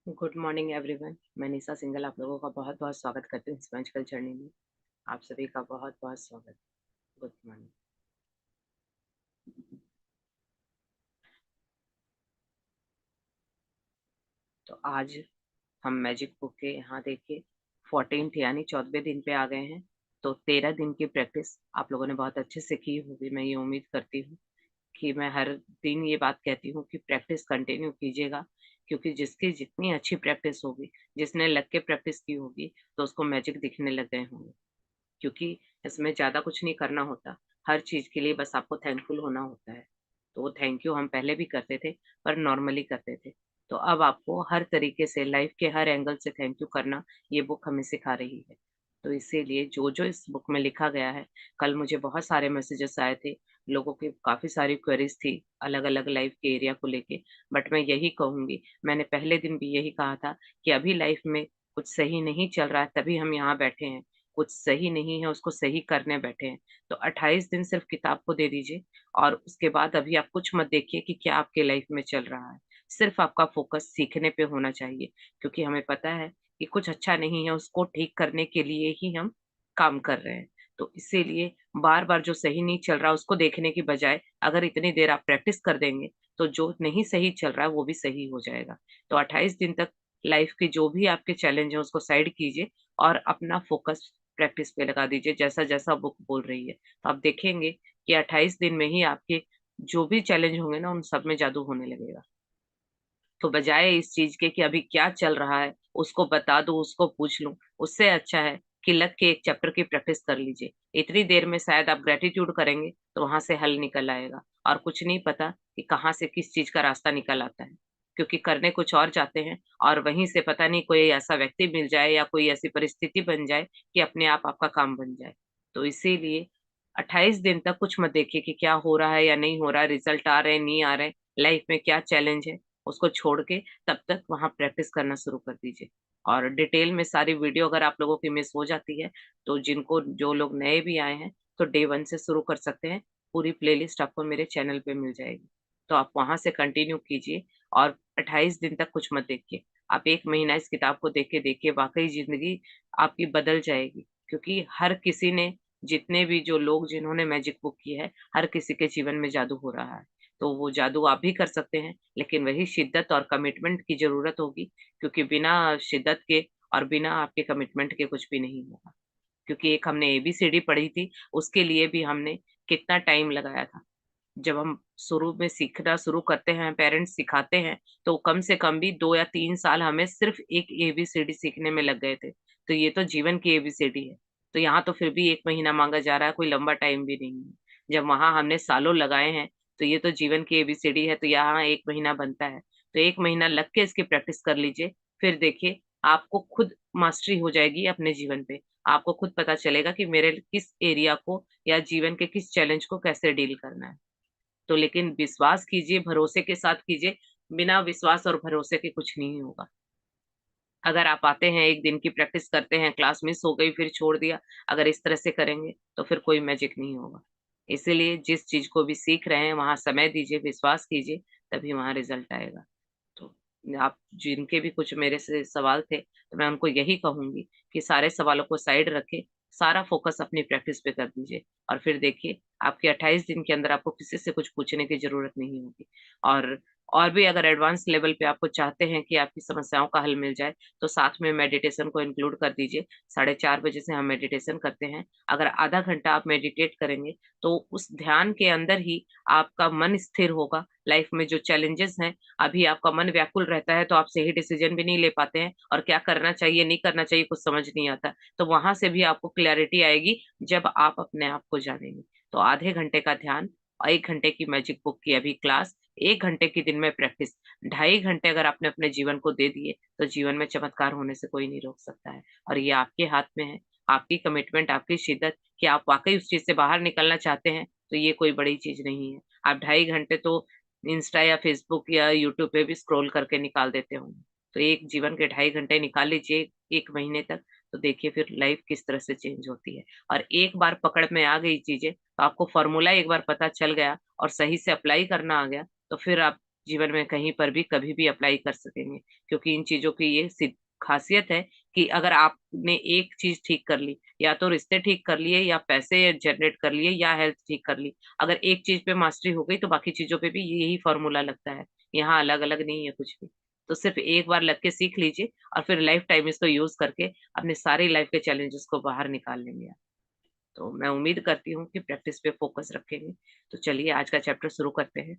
Good morning everyone. मैं निशा सिंघल आप लोगों का बहुत बहुत स्वागत करती हूँ इस मैजिकल जर्नी में। आप सभी का बहुत बहुत स्वागत। Good morning. तो आज हम मैजिक बुक के यहाँ देखिए 14th यानी 14वें दिन पे आ गए हैं। तो 13 दिन की प्रैक्टिस आप लोगों ने बहुत अच्छे से की होगी। मैं ये उम्मीद करती हूँ कि मैं हर दिन ये बात कहती हूँ कि प्रैक्टिस कंटिन्यू कीजिएगा, क्योंकि जिसकी जितनी अच्छी प्रैक्टिस होगी, जिसने लग के प्रैक्टिस की होगी, तो उसको मैजिक दिखने लग गए होंगे। क्योंकि इसमें ज़्यादा कुछ नहीं करना होता। हर चीज़ के लिए बस आपको थैंकफुल होना होता है। तो वो थैंक यू हम पहले भी करते थे, पर नॉर्मली करते थे। तो अब आपको हर तरीके से लाइफ़ के हर एंगल से थैंक यू करना ये बुक हमें सिखा रही है। तो इसीलिए जो-जो इस बुक में लिखा गया है, कल मुझे बहुत सारे मैसेजेस आए थे, लोगों की काफ़ी सारी क्वेरीज़ थी अलग-अलग लाइफ़ के एरिया को लेके। बट मैं यही कहूँगी, मैंने पहले दिन भी यही कहा था कि अभी लाइफ़ में कुछ सही नहीं चल रहा है, तभी हम यहाँ बैठे हैं। कुछ सही नहीं है, उसको सही करने बैठे हैं। तो 28 दिन सिर्फ़ किताब को दे दीजिए और उसके बाद अभी आप कुछ मत देखिए कि क्या आपके लाइफ़ में चल रहा है। सिर्फ़ आपका फ़ोकस सीखने पे होना चाहिए, क्योंकि हमें पता है कि कुछ अच्छा नहीं है, उसको ठीक करने के लिए ही हम काम कर रहे हैं। तो इसीलिए बार-बार जो सही नहीं चल रहा, उसको देखने की बजाय अगर इतनी देर आप प्रैक्टिस कर देंगे, तो जो नहीं सही चल रहा है, वो भी सही हो जाएगा। तो 28 दिन तक लाइफ़ के जो भी आपके चैलेंज हैं, उसको साइड कीजिए और अपना फ़ोकस प्रैक्टिस पे लगा दीजिए, जैसा-जैसा बुक बोल रही है। तो आप देखेंगे कि 28 दिन में ही आपके जो भी चैलेंज होंगे ना, उन सब में जादू होने लगेगा। तो बजाय इस चीज़ के कि अभी क्या चल रहा है, उसको बता दूँ, उसको पूछ लूँ, उससे अच्छा है कि लग के एक चैप्टर की प्रैक्टिस कर लीजिए। इतनी देर में शायद आप ग्रैटिट्यूड करेंगे, तो वहाँ से हल निकल आएगा और कुछ नहीं पता कि कहाँ से किस चीज़ का रास्ता निकल आता है। क्योंकि करने कुछ और जाते हैं और वहीं से पता नहीं कोई ऐसा व्यक्ति मिल जाए या कोई ऐसी परिस्थिति बन जाए कि अपने आप आपका काम बन जाए। तो इसीलिए 28 दिन तक कुछ मत देखिए कि क्या हो रहा है या नहीं हो रहा है, रिज़ल्ट आ रहे हैं, नहीं आ रहे हैं, लाइफ़ में क्या चैलेंज है। उसको छोड़ के तब तक वहाँ प्रैक्टिस करना शुरू कर दीजिए। और डिटेल में सारी वीडियो अगर आप लोगों की मिस हो जाती है, तो जिनको जो लोग नए भी आए हैं, तो डे 1 से शुरू कर सकते हैं। पूरी प्लेलिस्ट आपको मेरे चैनल पे मिल जाएगी। तो आप वहाँ से कंटिन्यू कीजिए और 28 दिन तक कुछ मत देखिए। आप 1 महीना इस किताब को देख के देखिए, वाक़ई ज़िंदगी आपकी बदल जाएगी। क्योंकि हर किसी ने जितने भी जो लोग जिन्होंने मैजिक बुक की है, हर किसी के जीवन में जादू हो रहा है। तो वो जादू आप भी कर सकते हैं, लेकिन वही शिद्दत और कमिटमेंट की ज़रूरत होगी, क्योंकि बिना शिद्दत के और बिना आपके कमिटमेंट के कुछ भी नहीं होगा। क्योंकि एक हमने एबीसीडी पढ़ी थी, उसके लिए भी हमने कितना टाइम लगाया था। जब हम शुरू में सीखना शुरू करते हैं, पेरेंट्स सिखाते हैं, तो कम से कम भी 2 या 3 साल हमें सिर्फ़ एक एबीसीडी सीखने में लग गए थे। तो ये तो जीवन की एबीसीडी है। तो यहाँ तो फिर भी 1 महीना माँगा जा रहा है, कोई लंबा टाइम भी नहीं है। जब वहाँ हमने सालों लगाए हैं, तो ये तो जीवन की एबीसीडी है, तो यहाँ 1 महीना बनता है। तो 1 महीना लग के इसकी प्रैक्टिस कर लीजिए, फिर देखिए आपको खुद मास्टरी हो जाएगी अपने जीवन पे। आपको खुद पता चलेगा कि मेरे किस एरिया को या जीवन के किस चैलेंज को कैसे डील करना है। तो लेकिन विश्वास कीजिए, भरोसे के साथ कीजिए, बिना विश्वास और भरोसे के कुछ नहीं होगा। अगर आप आते हैं, 1 दिन की प्रैक्टिस करते हैं, क्लास मिस हो गई फिर छोड़ दिया, अगर इस तरह से करेंगे, तो फिर कोई मैजिक नहीं होगा। इसीलिए जिस चीज़ को भी सीख रहे हैं, वहाँ समय दीजिए, विश्वास कीजिए, तभी वहाँ रिज़ल्ट आएगा। तो आप जिनके भी कुछ मेरे से सवाल थे, तो मैं उनको यही कहूँगी कि सारे सवालों को साइड रखें, सारा फ़ोकस अपनी प्रैक्टिस पे कर दीजिए और फिर देखिए, आपके 28 दिन के अंदर आपको किसी से कुछ पूछने की ज़रूरत नहीं होगी। और और भी अगर एडवांस लेवल पे आपको चाहते हैं कि आपकी समस्याओं का हल मिल जाए, तो साथ में मेडिटेशन को इंक्लूड कर दीजिए। 4:30 बजे से हम मेडिटेशन करते हैं। अगर आधा घंटा आप मेडिटेट करेंगे, तो उस ध्यान के अंदर ही आपका मन स्थिर होगा। लाइफ़ में जो चैलेंजेज़ हैं, अभी आपका मन व्याकुल रहता है, तो आप सही डिसीज़न भी नहीं ले पाते हैं और क्या करना चाहिए, नहीं करना चाहिए, कुछ समझ नहीं आता। तो वहाँ से भी आपको क्लैरिटी आएगी, जब आप अपने आप को जानेंगे। तो आधे घंटे का ध्यान और 1 घंटे की मैजिक बुक की अभी क्लास, 1 घंटे की दिन में प्रैक्टिस, 2.5 घंटे अगर आपने अपने जीवन को दे दिए, तो जीवन में चमत्कार होने से कोई नहीं रोक सकता है और ये आपके हाथ में है। आपकी कमिटमेंट, आपकी शिद्दत कि आप वाक़ई उस चीज़ से बाहर निकलना चाहते हैं, तो ये कोई बड़ी चीज़ नहीं है। आप 2.5 घंटे तो इंस्टा या फ़ेसबुक या यूट्यूब पे भी स्क्रॉल करके निकाल देते होंगे। तो एक जीवन के 2.5 घंटे निकाल लीजिए 1 महीने तक, तो देखिए फिर लाइफ़ किस तरह से चेंज होती है। और एक बार पकड़ में आ गई चीज़ें, तो आपको फ़ॉर्मूला एक बार पता चल गया और सही से अप्लाई करना आ गया, तो फिर आप जीवन में कहीं पर भी कभी भी अप्लाई कर सकेंगे। क्योंकि इन चीज़ों की ये ख़ासियत है कि अगर आपने एक चीज़ ठीक कर ली, या तो रिश्ते ठीक कर लिए या पैसे जनरेट कर लिए या हेल्थ ठीक कर ली। अगर एक चीज़ पे मास्टरी हो गई तो बाकी चीज़ों पे भी यही फ़ॉर्मूला लगता है। यहाँ अलग-अलग नहीं है कुछ भी। तो सिर्फ़ एक बार लग के सीख लीजिए और फिर लाइफ़ टाइम इसको यूज़ करके अपने सारी लाइफ़ के चैलेंजेस को बाहर निकाल लेंगे आप। तो मैं उम्मीद करती हूँ कि प्रैक्टिस पे फ़ोकस रखेंगे। तो चलिए आज का चैप्टर शुरू करते हैं।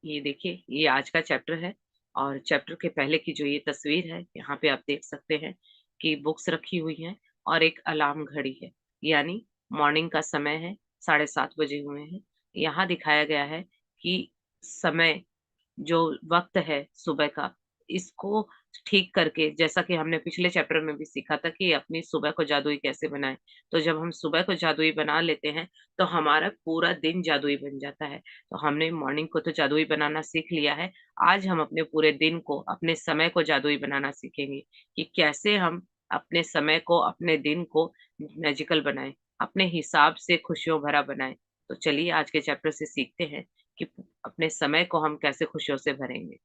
ये देखिए, ये आज का चैप्टर है और चैप्टर के पहले की जो ये तस्वीर है, यहाँ पे आप देख सकते हैं कि बुक्स रखी हुई हैं और एक अलार्म घड़ी है। यानी मॉर्निंग का समय है, 7:30 बजे हुए हैं। यहाँ दिखाया गया है कि समय जो वक़्त है सुबह का, इसको ठीक करके जैसा कि हमने पिछले चैप्टर में भी सीखा था कि अपनी सुबह को जादुई कैसे बनाएँ। तो जब हम सुबह को जादुई बना लेते हैं, तो हमारा पूरा दिन जादुई बन जाता है। तो हमने मॉर्निंग को तो जादुई बनाना सीख लिया है, आज हम अपने पूरे दिन को, अपने समय को जादुई बनाना सीखेंगे कि कैसे हम अपने समय को, अपने दिन को मैजिकल बनाएँ, अपने हिसाब से खुशियों भरा बनाएँ। तो चलिए आज के चैप्टर से सीखते हैं कि अपने समय को हम कैसे खुशियों से भरेंगे।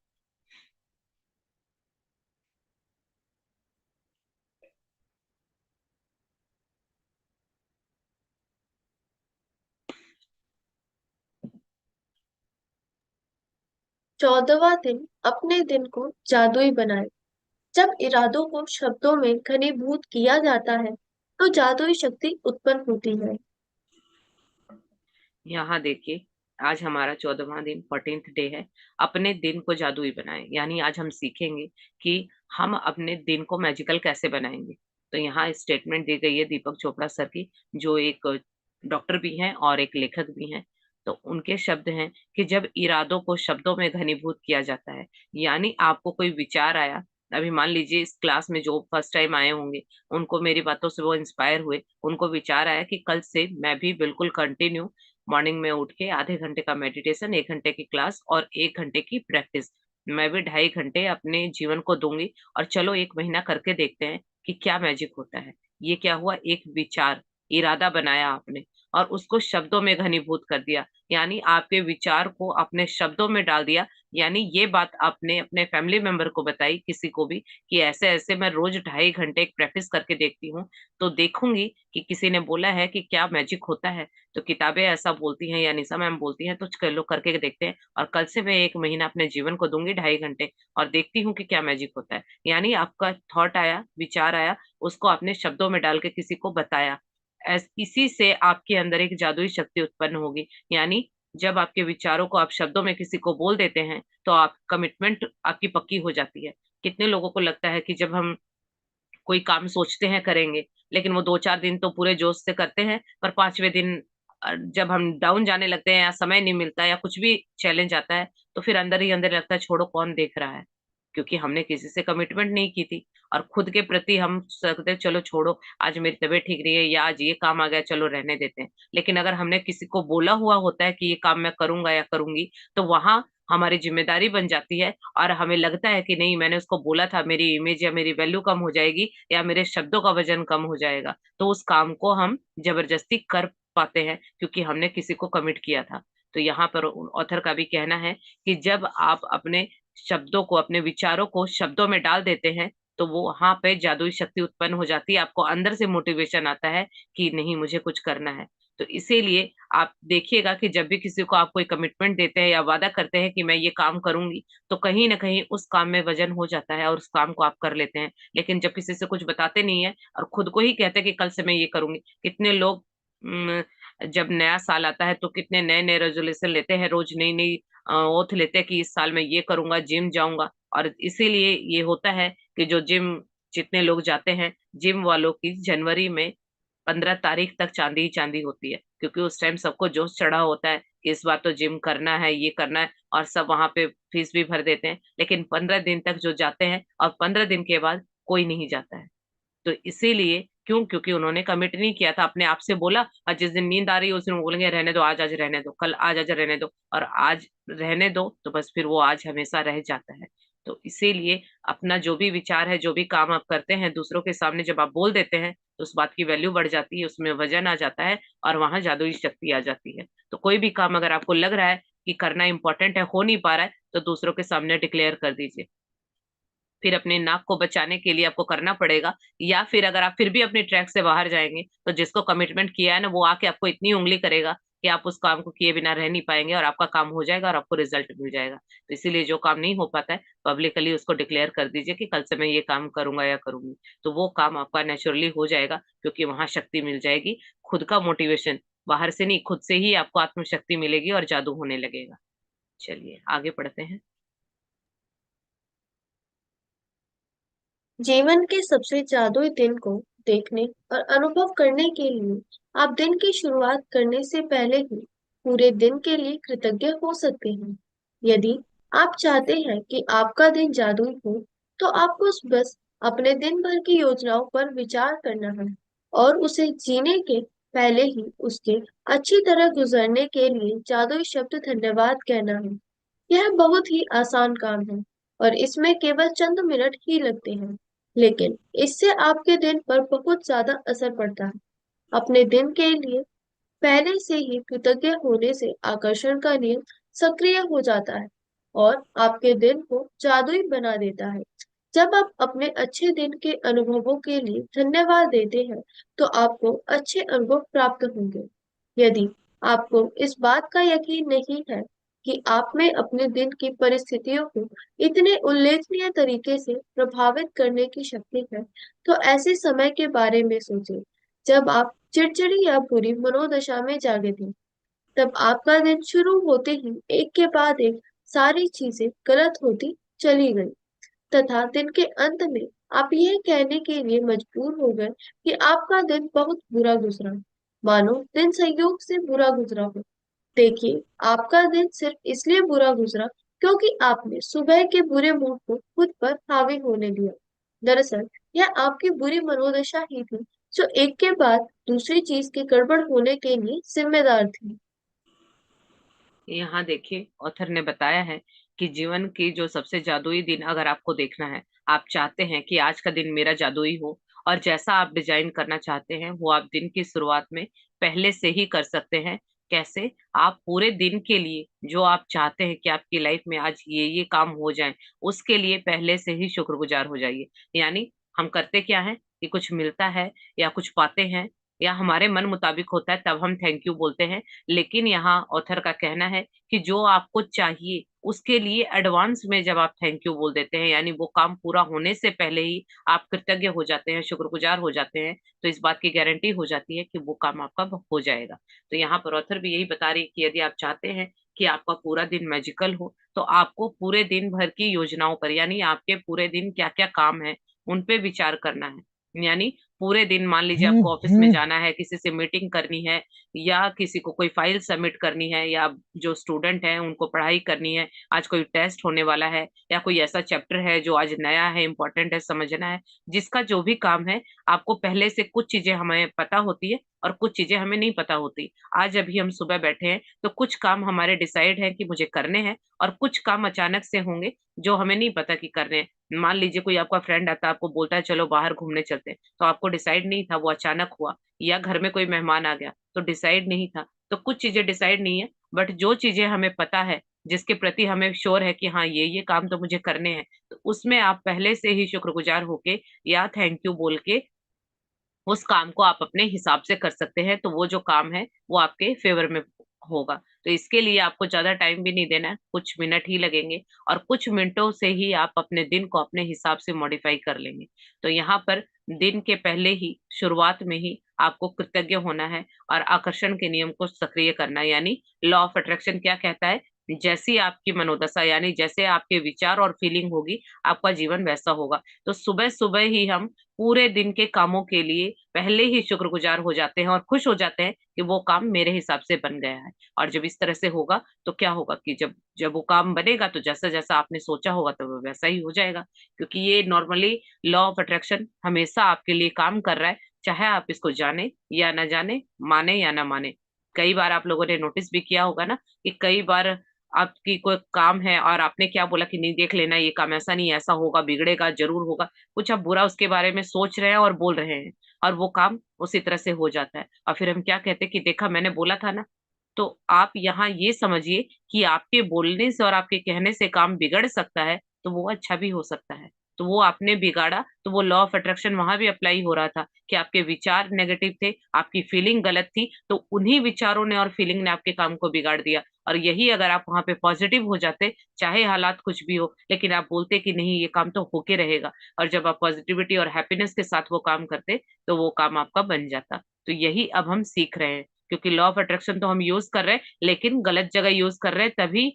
14वां दिन अपने दिन को जादुई बनाए। जब इरादों को शब्दों में घनीभूत किया जाता है, तो जादुई शक्ति उत्पन्न होती है। यहाँ देखिए, आज हमारा 14वां दिन 14th डे है। अपने दिन को जादुई बनाएँ, यानी आज हम सीखेंगे कि हम अपने दिन को मैजिकल कैसे बनाएँगे। तो यहाँ स्टेटमेंट दी गई है दीपक चोपड़ा सर की, जो एक डॉक्टर भी हैं और एक लेखक भी हैं। तो उनके शब्द हैं कि जब इरादों को शब्दों में घनीभूत किया जाता है, यानी आपको कोई विचार आया, अभी मान लीजिए इस क्लास में जो फर्स्ट टाइम आए होंगे, उनको मेरी बातों से वो इंस्पायर हुए, उनको विचार आया कि कल से मैं भी बिल्कुल कंटिन्यू मॉर्निंग में उठ के आधे घंटे का मेडिटेशन, 1 घंटे की क्लास और 1 घंटे की प्रैक्टिस। मैं भी 2.5 घंटे अपने जीवन को दूँगी और चलो 1 महीना करके देखते हैं कि क्या मैजिक होता है। ये क्या हुआ, एक विचार, इरादा बनाया आपने और उसको शब्दों में घनीभूत कर दिया। यानी आपके विचार को अपने शब्दों में डाल दिया, यानी ये बात आपने अपने फैमिली मेंबर को बताई किसी को भी कि ऐसे-ऐसे मैं रोज़ 2.5 घंटे प्रैक्टिस करके देखती हूँ, तो देखूँगी कि किसी ने बोला है कि क्या मैजिक होता है। तो किताबें ऐसा बोलती हैं या निशा मैम बोलती हैं तो चलो करके देखते हैं और कल से मैं 1 महीना अपने जीवन को दूँगी 2.5 घंटे और देखती हूँ कि क्या मैजिक होता है। यानी आपका थॉट आया, विचार आया, उसको आपने शब्दों में डाल के किसी को बताया। इसी से आपके अंदर एक जादुई शक्ति उत्पन्न होगी। यानी जब आपके विचारों को आप शब्दों में किसी को बोल देते हैं, तो आप कमिटमेंट आपकी पक्की हो जाती है। कितने लोगों को लगता है कि जब हम कोई काम सोचते हैं करेंगे, लेकिन वो 2-4 दिन तो पूरे जोश से करते हैं, पर 5वें दिन जब हम डाउन जाने लगते हैं या समय नहीं मिलता या कुछ भी चैलेंज आता है, तो फिर अंदर ही अंदर लगता है छोड़ो कौन देख रहा है। क्योंकि हमने किसी से कमिटमेंट नहीं की थी और खुद के प्रति हम सोचते चलो छोड़ो, आज मेरी तबीयत ठीक नहीं है या आज ये काम आ गया चलो रहने देते हैं। लेकिन अगर हमने किसी को बोला हुआ होता है कि ये काम मैं करूँगा या करूँगी, तो वहाँ हमारी ज़िम्मेदारी बन जाती है और हमें लगता है कि नहीं मैंने उसको बोला था, मेरी इमेज या मेरी वैल्यू कम हो जाएगी या मेरे शब्दों का वज़न कम हो जाएगा। तो उस काम को हम ज़बरदस्ती कर पाते हैं क्योंकि हमने किसी को कमिट किया था। तो यहाँ पर ऑथर का भी कहना है कि जब आप अपने शब्दों को, अपने विचारों को शब्दों में डाल देते हैं, तो वो वहाँ पे जादुई शक्ति उत्पन्न हो जाती है। आपको अंदर से मोटिवेशन आता है कि नहीं मुझे कुछ करना है। तो इसीलिए आप देखिएगा कि जब भी किसी को आप कोई कमिटमेंट देते हैं या वादा करते हैं कि मैं ये काम करूँगी, तो कहीं न कहीं उस काम में वज़न हो जाता है और उस काम को आप कर लेते हैं। लेकिन जब किसी से कुछ बताते नहीं हैं और खुद को ही कहते हैं कि कल से मैं ये करूँगी। कितने लोग जब नया साल आता है तो कितने नए-नए रेज़ोल्यूशन लेते हैं, रोज़ नई-नई ओथ लेते हैं कि इस साल मैं ये करूँगा, जिम जाऊँगा और इसीलिए ये होता है कि जो जिम जितने लोग जाते हैं, जिम वालों की जनवरी में 15 तारीख तक चाँदी ही चाँदी होती है, क्योंकि उस टाइम सबको जोश चढ़ा होता है कि इस बार तो जिम करना है, ये करना है और सब वहाँ पे फीस भी भर देते हैं। लेकिन 15 दिन तक जो जाते हैं और 15 दिन के बाद कोई नहीं जाता है। तो इसीलिए क्यों? क्योंकि उन्होंने कमिट नहीं किया था, अपने आप से बोला, और जिस दिन नींद आ रही है उस दिन वो बोलेंगे रहने दो, आज आज रहने दो, कल आज आज रहने दो, और आज रहने दो तो बस फिर वो आज हमेशा रह जाता है। तो इसीलिए अपना जो भी विचार है, जो भी काम आप करते हैं, दूसरों के सामने जब आप बोल देते हैं तो उस बात की वैल्यू बढ़ जाती है, उसमें वजन आ जाता है, और वहां जादुई शक्ति आ जाती है। तो कोई भी काम अगर आपको लग रहा है कि करना इंपॉर्टेंट है, हो नहीं पा रहा है, तो दूसरों के सामने डिक्लेयर कर दीजिए। फिर अपने नाक को बचाने के लिए आपको करना पड़ेगा, या फिर अगर आप फिर भी अपने ट्रैक से बाहर जाएंगे तो जिसको कमिटमेंट किया है ना, वो आके आपको इतनी उंगली करेगा कि आप उस काम को किए बिना रह नहीं पाएंगे, और आपका काम हो जाएगा और आपको रिजल्ट मिल जाएगा। तो इसीलिए जो काम नहीं हो पाता है, पब्लिकली उसको डिक्लेयर कर दीजिए कि कल से मैं ये काम करूंगा या करूंगी। तो वो काम आपका नेचुरली हो जाएगा, क्योंकि वहां शक्ति मिल जाएगी। खुद का मोटिवेशन, बाहर से नहीं, खुद से ही आपको आत्मशक्ति मिलेगी और जादू होने लगेगा। चलिए आगे बढ़ते हैं। जीवन के सबसे जादुई दिन को देखने और अनुभव करने के लिए आप दिन की शुरुआत करने से पहले ही पूरे दिन के लिए कृतज्ञ हो सकते हैं। यदि आप चाहते हैं कि आपका दिन जादुई हो, तो आपको बस अपने दिन भर की योजनाओं पर विचार करना है और उसे जीने के पहले ही उसके अच्छी तरह गुजरने के लिए जादुई शब्द धन्यवाद कहना है। यह बहुत ही आसान काम है और इसमें केवल चंद मिनट ही लगते हैं, लेकिन इससे आपके दिन पर बहुत ज्यादा असर पड़ता है। अपने दिन के लिए पहले से ही कृतज्ञ होने से आकर्षण का नियम सक्रिय हो जाता है और आपके दिन को जादुई बना देता है। जब आप अपने अच्छे दिन के अनुभवों के लिए धन्यवाद देते हैं, तो आपको अच्छे अनुभव प्राप्त होंगे। यदि आपको इस बात का यकीन नहीं है कि आप में अपने दिन की परिस्थितियों को इतने उल्लेखनीय तरीके से प्रभावित करने की शक्ति है, तो ऐसे समय के बारे में सोचें जब आप चिड़चिड़ी या बुरी मनोदशा में जागे थे। तब आपका दिन शुरू होते ही एक के बाद एक सारी चीजें गलत होती चली गई, तथा दिन के अंत में आप यह कहने के लिए मजबूर हो गए कि आपका दिन बहुत बुरा गुजरा, मानो दिन संयोग से बुरा गुजरा हो। देखिए, आपका दिन सिर्फ इसलिए बुरा गुजरा क्योंकि आपने सुबह के बुरे मूड को खुद पर हावी होने दिया। दरअसल यह आपकी बुरी मनोदशा ही थी जो एक के बाद दूसरी चीज के गड़बड़ होने के लिए जिम्मेदार थी। यहाँ देखिए, ऑथर ने बताया है कि जीवन की जो सबसे जादुई दिन अगर आपको देखना है, आप चाहते हैं कि आज का दिन मेरा जादुई हो, और जैसा आप डिजाइन करना चाहते हैं वो आप दिन की शुरुआत में पहले से ही कर सकते हैं। कैसे? आप पूरे दिन के लिए जो आप चाहते हैं कि आपकी लाइफ में आज ये काम हो जाए, उसके लिए पहले से ही शुक्रगुजार हो जाइए। यानी हम करते क्या है कि कुछ मिलता है या कुछ पाते हैं या हमारे मन मुताबिक होता है, तब हम थैंक यू बोलते हैं। लेकिन यहाँ ऑथर का कहना है कि जो आपको चाहिए उसके लिए एडवांस में जब आप थैंक यू बोल देते हैं, यानी वो काम पूरा होने से पहले ही आप कृतज्ञ हो जाते हैं, शुक्रगुजार हो जाते हैं, तो इस बात की गारंटी हो जाती है कि वो काम आपका हो जाएगा। तो यहाँ पर ऑथर भी यही बता रही है कि यदि आप चाहते हैं कि आपका पूरा दिन मैजिकल हो, तो आपको पूरे दिन भर की योजनाओं पर, यानी आपके पूरे दिन क्या क्या काम है उन पे विचार करना है। यानी पूरे दिन, मान लीजिए आपको ऑफिस में जाना है, किसी से मीटिंग करनी है, या किसी को कोई फाइल सबमिट करनी है, या जो स्टूडेंट हैं उनको पढ़ाई करनी है, आज कोई टेस्ट होने वाला है, या कोई ऐसा चैप्टर है जो आज नया है, इंपॉर्टेंट है, समझना है। जिसका जो भी काम है, आपको पहले से कुछ चीजें हमें पता होती है और कुछ चीजें हमें नहीं पता होती। आज अभी हम सुबह बैठे हैं तो कुछ काम हमारे डिसाइड है कि मुझे करने हैं, और कुछ काम अचानक से होंगे जो हमें नहीं पता कि करने हैं। मान लीजिए कोई आपका फ्रेंड आता है, आपको बोलता है चलो बाहर घूमने चलते हैं, तो आपको डिसाइड नहीं था, वो अचानक हुआ। या घर में कोई मेहमान आ गया तो डिसाइड नहीं था। तो कुछ चीजें डिसाइड नहीं है, बट जो चीजें हमें पता है, जिसके प्रति हमें श्योर है कि हाँ ये काम तो मुझे करने हैं, तो उसमें आप पहले से ही शुक्रगुजार होके या थैंक यू बोल के उस काम को आप अपने हिसाब से कर सकते हैं, तो वो जो काम है वो आपके फेवर में होगा। तो इसके लिए आपको ज्यादा टाइम भी नहीं देना है, कुछ मिनट ही लगेंगे, और कुछ मिनटों से ही आप अपने दिन को अपने हिसाब से मॉडिफाई कर लेंगे। तो यहाँ पर दिन के पहले ही, शुरुआत में ही आपको कृतज्ञ होना है और आकर्षण के नियम को सक्रिय करना है। यानी लॉ ऑफ अट्रैक्शन क्या कहता है? जैसी आपकी मनोदशा, यानी जैसे आपके विचार और फीलिंग होगी, आपका जीवन वैसा होगा। तो सुबह सुबह ही हम पूरे दिन के कामों के लिए पहले ही शुक्रगुजार हो जाते हैं और खुश हो जाते हैं कि वो काम मेरे हिसाब से बन गया है। और जब इस तरह से होगा तो क्या होगा कि जब जब वो काम बनेगा तो जैसा जैसा आपने सोचा होगा तो वो वैसा ही हो जाएगा। क्योंकि ये नॉर्मली लॉ ऑफ अट्रैक्शन हमेशा आपके लिए काम कर रहा है, चाहे आप इसको जाने या ना जाने, माने या ना माने। कई बार आप लोगों ने नोटिस भी किया होगा ना कि कई बार आपकी कोई काम है और आपने क्या बोला कि नहीं देख लेना, ये काम ऐसा नहीं, ऐसा होगा, बिगड़ेगा, जरूर होगा। कुछ आप बुरा उसके बारे में सोच रहे हैं और बोल रहे हैं, और वो काम उसी तरह से हो जाता है, और फिर हम क्या कहते हैं कि देखा मैंने बोला था ना। तो आप यहाँ ये समझिए कि आपके बोलने से और आपके कहने से काम बिगड़ सकता है, तो वो अच्छा भी हो सकता है। तो वो आपने बिगाड़ा, तो वो लॉ ऑफ अट्रैक्शन वहां भी अप्लाई हो रहा था कि आपके विचार नेगेटिव थे, आपकी फीलिंग गलत थी, तो उन्हीं विचारों ने और फीलिंग ने आपके काम को बिगाड़ दिया। और यही अगर आप वहां पे पॉजिटिव हो जाते, चाहे हालात कुछ भी हो, लेकिन आप बोलते कि नहीं ये काम तो होके रहेगा, और जब आप पॉजिटिविटी और हैप्पीनेस के साथ वो काम करते, तो वो काम आपका बन जाता। तो यही अब हम सीख रहे हैं, क्योंकि लॉ ऑफ अट्रैक्शन तो हम यूज कर रहे हैं, लेकिन गलत जगह यूज कर रहे हैं, तभी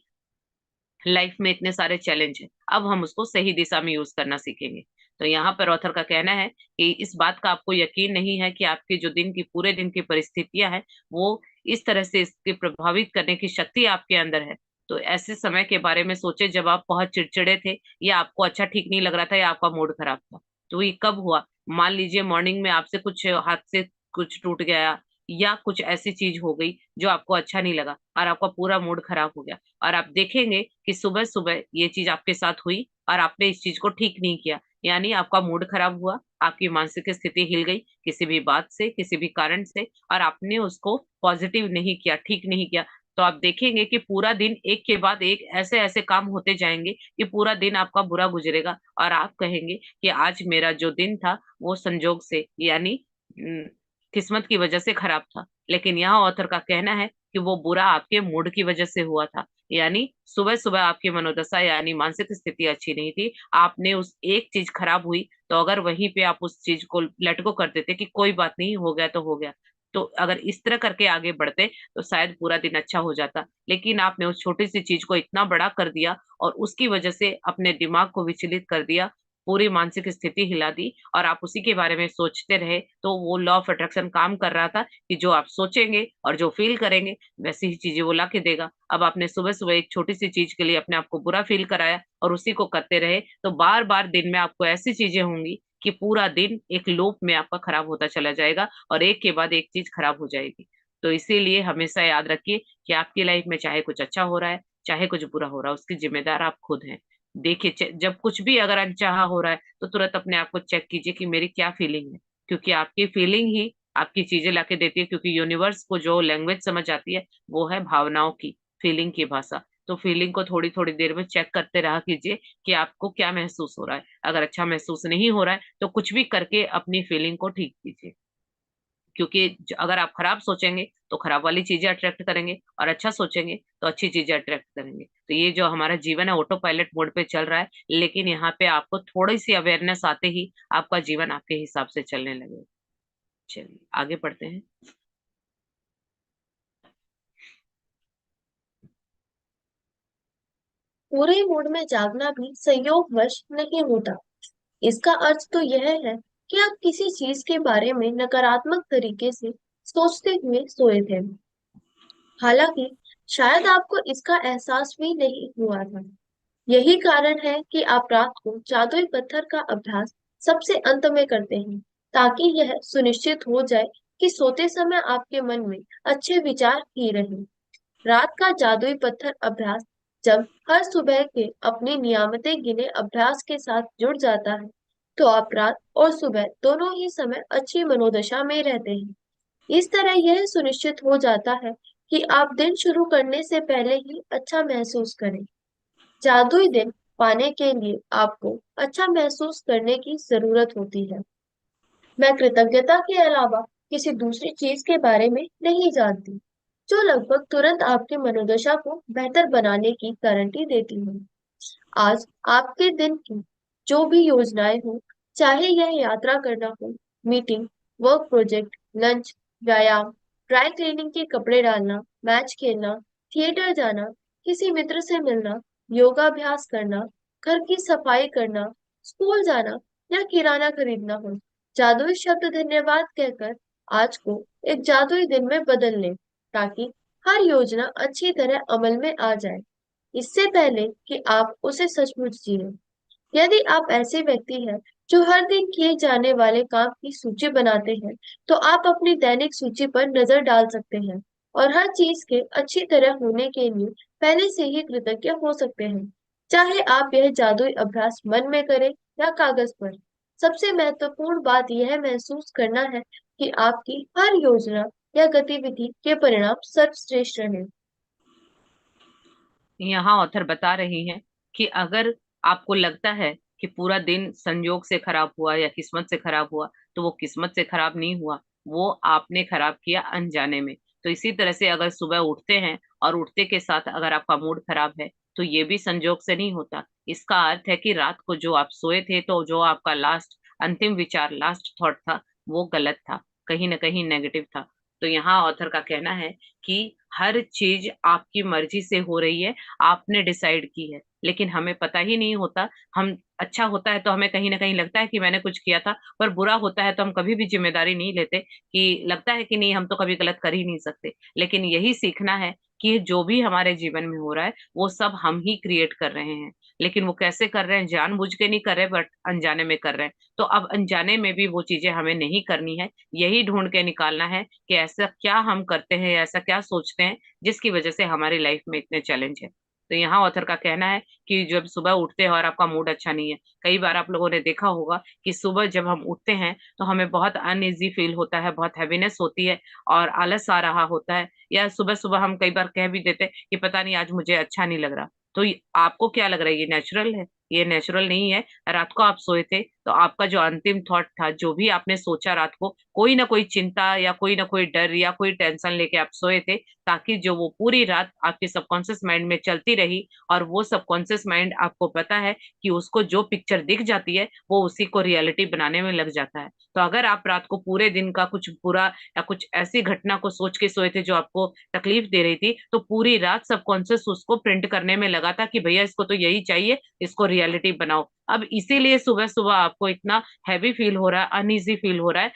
लाइफ में इतने सारे चैलेंज हैं। अब हम उसको सही दिशा में यूज करना सीखेंगे। तो यहाँ पर ऑथर का कहना है कि इस बात का आपको यकीन नहीं है कि आपके जो दिन की पूरे दिन की परिस्थितियां हैं, वो इस तरह से इसके प्रभावित करने की शक्ति आपके अंदर है। तो ऐसे समय के बारे में सोचे जब आप बहुत चिड़चिड़े थे, या आपको अच्छा ठीक नहीं लग रहा था, या आपका मूड खराब था। तो ये कब हुआ? मान लीजिए मॉर्निंग में आपसे कुछ हाथ से कुछ टूट गया, या कुछ ऐसी चीज हो गई जो आपको अच्छा नहीं लगा, और आपका पूरा मूड खराब हो गया, और आप देखेंगे कि सुबह सुबह ये चीज आपके साथ हुई और आपने इस चीज को ठीक नहीं किया, यानी आपका मूड खराब हुआ, आपकी मानसिक स्थिति हिल गई किसी भी बात से, किसी भी कारण से, और आपने उसको पॉजिटिव नहीं किया, ठीक नहीं किया। तो आप देखेंगे कि पूरा दिन एक के बाद एक ऐसे ऐसे काम होते जाएंगे कि पूरा दिन आपका बुरा गुजरेगा, और आप कहेंगे कि आज मेरा जो दिन था वो संजोग से, यानी किस्मत की वजह से खराब था। लेकिन यहाँ ऑथर का कहना है कि वो बुरा आपके मूड की वजह से हुआ था, यानी सुबह सुबह आपकी मनोदशा यानी मानसिक स्थिति अच्छी नहीं थी, आपने उस एक चीज खराब हुई, तो अगर वहीं पे आप उस चीज को लेट गो कर देते कि कोई बात नहीं, हो गया तो हो गया, तो अगर इस तरह करके आगे बढ़ते, तो शायद पूरा दिन अच्छा हो जाता। लेकिन आपने उस छोटी सी चीज को इतना बड़ा कर दिया, और उसकी वजह से अपने दिमाग को विचलित कर दिया, पूरी मानसिक स्थिति हिला दी, और आप उसी के बारे में सोचते रहे। तो वो लॉ ऑफ अट्रैक्शन काम कर रहा था कि जो आप सोचेंगे और जो फील करेंगे, वैसी ही चीजें वो ला के देगा। अब आपने सुबह सुबह एक छोटी सी चीज के लिए अपने आप को बुरा फील कराया और उसी को करते रहे, तो बार बार दिन में आपको ऐसी चीजें होंगी कि पूरा दिन एक लूप में आपका खराब होता चला जाएगा, और एक के बाद एक चीज खराब हो जाएगी। तो इसीलिए हमेशा याद रखिए कि आपकी लाइफ में चाहे कुछ अच्छा हो रहा है, चाहे कुछ बुरा हो रहा है, उसकी जिम्मेदार आप खुद हैं। देखिए, जब कुछ भी अगर अनचाहा हो रहा है, तो तुरंत अपने आप को चेक कीजिए कि मेरी क्या फीलिंग है, क्योंकि आपकी फीलिंग ही आपकी चीजें लाके देती है। क्योंकि यूनिवर्स को जो लैंग्वेज समझ आती है, वो है भावनाओं की, फीलिंग की भाषा। तो फीलिंग को थोड़ी थोड़ी देर में चेक करते रहा कीजिए कि आपको क्या महसूस हो रहा है। अगर अच्छा महसूस नहीं हो रहा है, तो कुछ भी करके अपनी फीलिंग को ठीक कीजिए। क्योंकि अगर आप खराब सोचेंगे, तो खराब वाली चीजें अट्रैक्ट करेंगे, और अच्छा सोचेंगे तो अच्छी चीजें अट्रैक्ट करेंगे। तो ये जो हमारा जीवन है, ऑटो पायलट मोड पे चल रहा है, लेकिन यहाँ पे आपको थोड़ी सी अवेयरनेस आते ही आपका जीवन आपके हिसाब से चलने लगेगा। चलिए आगे बढ़ते हैं। पूरे मूड में जागना भी संयोगवश नहीं होता। इसका अर्थ तो यह है कि आप किसी चीज के बारे में नकारात्मक तरीके से सोचते हुए सोए थे। हालांकि शायद आपको इसका एहसास भी नहीं हुआ था। यही कारण है कि आप रात को जादुई पत्थर का अभ्यास सबसे अंत में करते हैं, ताकि यह सुनिश्चित हो जाए कि सोते समय आपके मन में अच्छे विचार ही रहें। रात का जादुई पत्थर अभ्यास जब हर सुबह के अपने नियमित गिने अभ्यास के साथ जुड़ जाता है, तो आप रात और सुबह दोनों ही समय अच्छी मनोदशा में रहते हैं। इस तरह यह सुनिश्चित हो जाता है कि आप दिन शुरू करने से पहले ही अच्छा महसूस करें। जादुई दिन पाने के लिए आपको अच्छा महसूस करने की जरूरत होती है। मैं कृतज्ञता के अलावा किसी दूसरी चीज के बारे में नहीं जानती, जो लगभग तुरंत आपकी मनोदशा को बेहतर बनाने की गारंटी देती है। आज आपके दिन की जो भी योजनाएं हो, चाहे यह यात्रा करना हो, मीटिंग, वर्क प्रोजेक्ट, लंच, व्यायाम, ड्राई क्लीनिंग के कपड़े डालना, मैच खेलना, थिएटर जाना, किसी मित्र से मिलना, योगाभ्यास करना, घर की सफाई करना, स्कूल जाना या किराना खरीदना हो, जादुई शब्द धन्यवाद कहकर आज को एक जादुई दिन में बदल लें, ताकि हर योजना अच्छी तरह अमल में आ जाए, इससे पहले कि आप उसे सचमुच जिए। यदि आप ऐसे व्यक्ति हैं जो हर दिन किए जाने वाले काम की सूची बनाते हैं, तो आप अपनी दैनिक सूची पर नजर डाल सकते हैं और हर चीज के अच्छी तरह होने के लिए पहले से ही कृतज्ञ हो सकते हैं। चाहे आप यह जादुई अभ्यास मन में करें या कागज पर। सबसे महत्वपूर्ण बात यह महसूस करना है कि आपकी हर योजना या गतिविधि के परिणाम सर्वश्रेष्ठ रहे। यहाँ ऑथर बता रही हैं कि अगर आपको लगता है कि पूरा दिन संयोग से खराब हुआ या किस्मत से खराब हुआ, तो वो किस्मत से खराब नहीं हुआ, वो आपने खराब किया अनजाने में। तो इसी तरह से अगर सुबह उठते हैं और उठते के साथ अगर आपका मूड खराब है, तो ये भी संयोग से नहीं होता। इसका अर्थ है कि रात को जो आप सोए थे, तो जो आपका लास्ट अंतिम विचार, लास्ट थॉट था, वो गलत था, कहीं ना कहीं नेगेटिव था। तो यहाँ ऑथर का कहना है कि हर चीज आपकी मर्जी से हो रही है, आपने डिसाइड की है, लेकिन हमें पता ही नहीं होता। हम अच्छा होता है तो हमें कहीं ना कहीं लगता है कि मैंने कुछ किया था, पर बुरा होता है तो हम कभी भी जिम्मेदारी नहीं लेते, कि लगता है कि नहीं हम तो कभी गलत कर ही नहीं सकते। लेकिन यही सीखना है कि जो भी हमारे जीवन में हो रहा है वो सब हम ही क्रिएट कर रहे हैं। लेकिन वो कैसे कर रहे हैं, जानबूझ के नहीं कर रहे, बट अनजाने में कर रहे हैं। तो अब अनजाने में भी वो चीजें हमें नहीं करनी है, यही ढूंढ के निकालना है कि ऐसा क्या हम करते हैं या ऐसा क्या सोचते हैं जिसकी वजह से हमारी लाइफ में इतने चैलेंज है। तो यहाँ ऑथर का कहना है कि जब सुबह उठते हैं और आपका मूड अच्छा नहीं है, कई बार आप लोगों ने देखा होगा कि सुबह जब हम उठते हैं तो हमें बहुत अनईजी फील होता है, बहुत हैवीनेस होती है और आलस आ रहा होता है, या सुबह सुबह हम कई बार कह भी देते हैं कि पता नहीं आज मुझे अच्छा नहीं लग रहा। तो आपको क्या लग रहा है, ये नेचुरल है? ये नेचुरल नहीं है। रात को आप सोए थे तो आपका जो अंतिम थॉट था, जो भी आपने सोचा रात को, कोई ना कोई चिंता या कोई ना कोई डर या कोई टेंशन लेके आप सोए थे, ताकि जो वो पूरी रात आपके सबकॉन्शियस माइंड में चलती रही, और वो सबकॉन्शियस माइंड आपको पता है कि उसको जो पिक्चर दिख जाती है वो उसी को रियलिटी बनाने में लग जाता है। तो अगर आप रात को पूरे दिन का कुछ बुरा या कुछ ऐसी घटना को सोच के सोए थे जो आपको तकलीफ दे रही थी, तो पूरी रात सबकॉन्शियस उसको प्रिंट करने में लगा था कि भैया इसको तो यही चाहिए, इसको रियलिटी बनाओ। अब इसीलिए सुबह सुबह आपको इतना हैवी फील हो रहा है, अनईजी फील हो रहा है।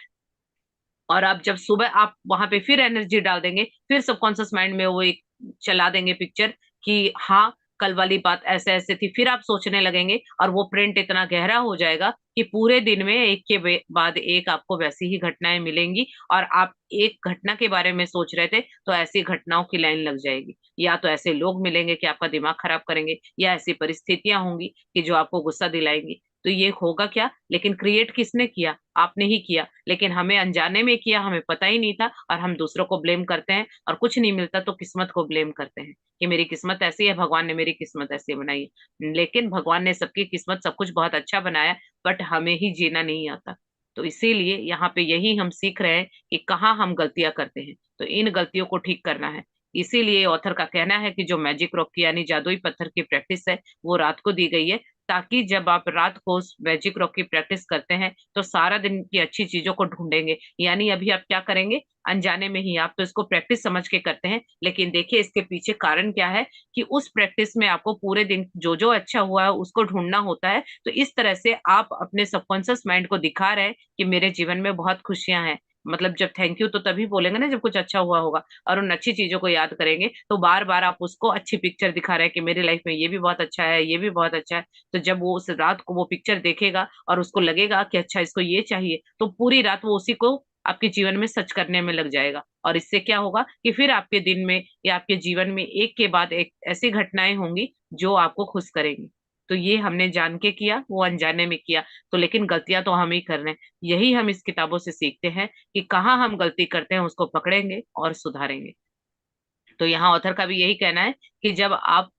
और आप जब सुबह आप वहां पे फिर एनर्जी डाल देंगे, फिर सबकॉन्शियस माइंड में वो एक चला देंगे पिक्चर कि हाँ कल वाली बात ऐसे ऐसे थी, फिर आप सोचने लगेंगे और वो प्रिंट इतना गहरा हो जाएगा कि पूरे दिन में एक के बाद एक आपको वैसी ही घटनाएं मिलेंगी। और आप एक घटना के बारे में सोच रहे थे तो ऐसी घटनाओं की लाइन लग जाएगी, या तो ऐसे लोग मिलेंगे कि आपका दिमाग खराब करेंगे, या ऐसी परिस्थितियां होंगी कि जो आपको गुस्सा दिलाएंगी। तो ये होगा क्या, लेकिन क्रिएट किसने किया? आपने ही किया, लेकिन हमें अनजाने में किया, हमें पता ही नहीं था, और हम दूसरों को ब्लेम करते हैं, और कुछ नहीं मिलता तो किस्मत को ब्लेम करते हैं कि मेरी किस्मत ऐसी है, भगवान ने मेरी किस्मत ऐसी बनाई है। लेकिन भगवान ने सबकी किस्मत सब कुछ बहुत अच्छा बनाया, बट हमें ही जीना नहीं आता। तो इसीलिए यहाँ पे यही हम सीख रहे हैं कि कहाँ हम गलतियां करते हैं, तो इन गलतियों को ठीक करना है। इसीलिए ऑथर का कहना है कि जो मैजिक रॉक की यानी जादुई पत्थर की प्रैक्टिस है वो रात को दी गई है, ताकि जब आप रात को उस मैजिक रॉक की प्रैक्टिस करते हैं तो सारा दिन की अच्छी चीजों को ढूंढेंगे। यानी अभी आप क्या करेंगे, अनजाने में ही आप तो इसको प्रैक्टिस समझ के करते हैं, लेकिन देखिए इसके पीछे कारण क्या है, कि उस प्रैक्टिस में आपको पूरे दिन जो जो अच्छा हुआ है उसको ढूंढना होता है। तो इस तरह से आप अपने सबकॉन्शियस माइंड को दिखा रहे हैं कि मेरे जीवन में बहुत खुशियां हैं। मतलब जब थैंक यू तो तभी बोलेंगे ना जब कुछ अच्छा हुआ होगा, और उन अच्छी चीजों को याद करेंगे तो बार बार आप उसको अच्छी पिक्चर दिखा रहे हैं कि मेरी लाइफ में ये भी बहुत अच्छा है, ये भी बहुत अच्छा है। तो जब वो उस रात को वो पिक्चर देखेगा और उसको लगेगा कि अच्छा इसको ये चाहिए, तो पूरी रात वो उसी को आपके जीवन में सच करने में लग जाएगा। और इससे क्या होगा कि फिर आपके दिन में या आपके जीवन में एक के बाद एक ऐसी घटनाएं होंगी जो आपको खुश करेंगी। तो ये हमने जान के किया, वो अनजाने में किया। तो लेकिन गलतियां तो हम ही कर रहे हैं। यही हम इस किताबों से सीखते हैं कि कहाँ हम गलती करते हैं, उसको पकड़ेंगे और सुधारेंगे। तो यहाँ ऑथर का भी यही कहना है कि जब आप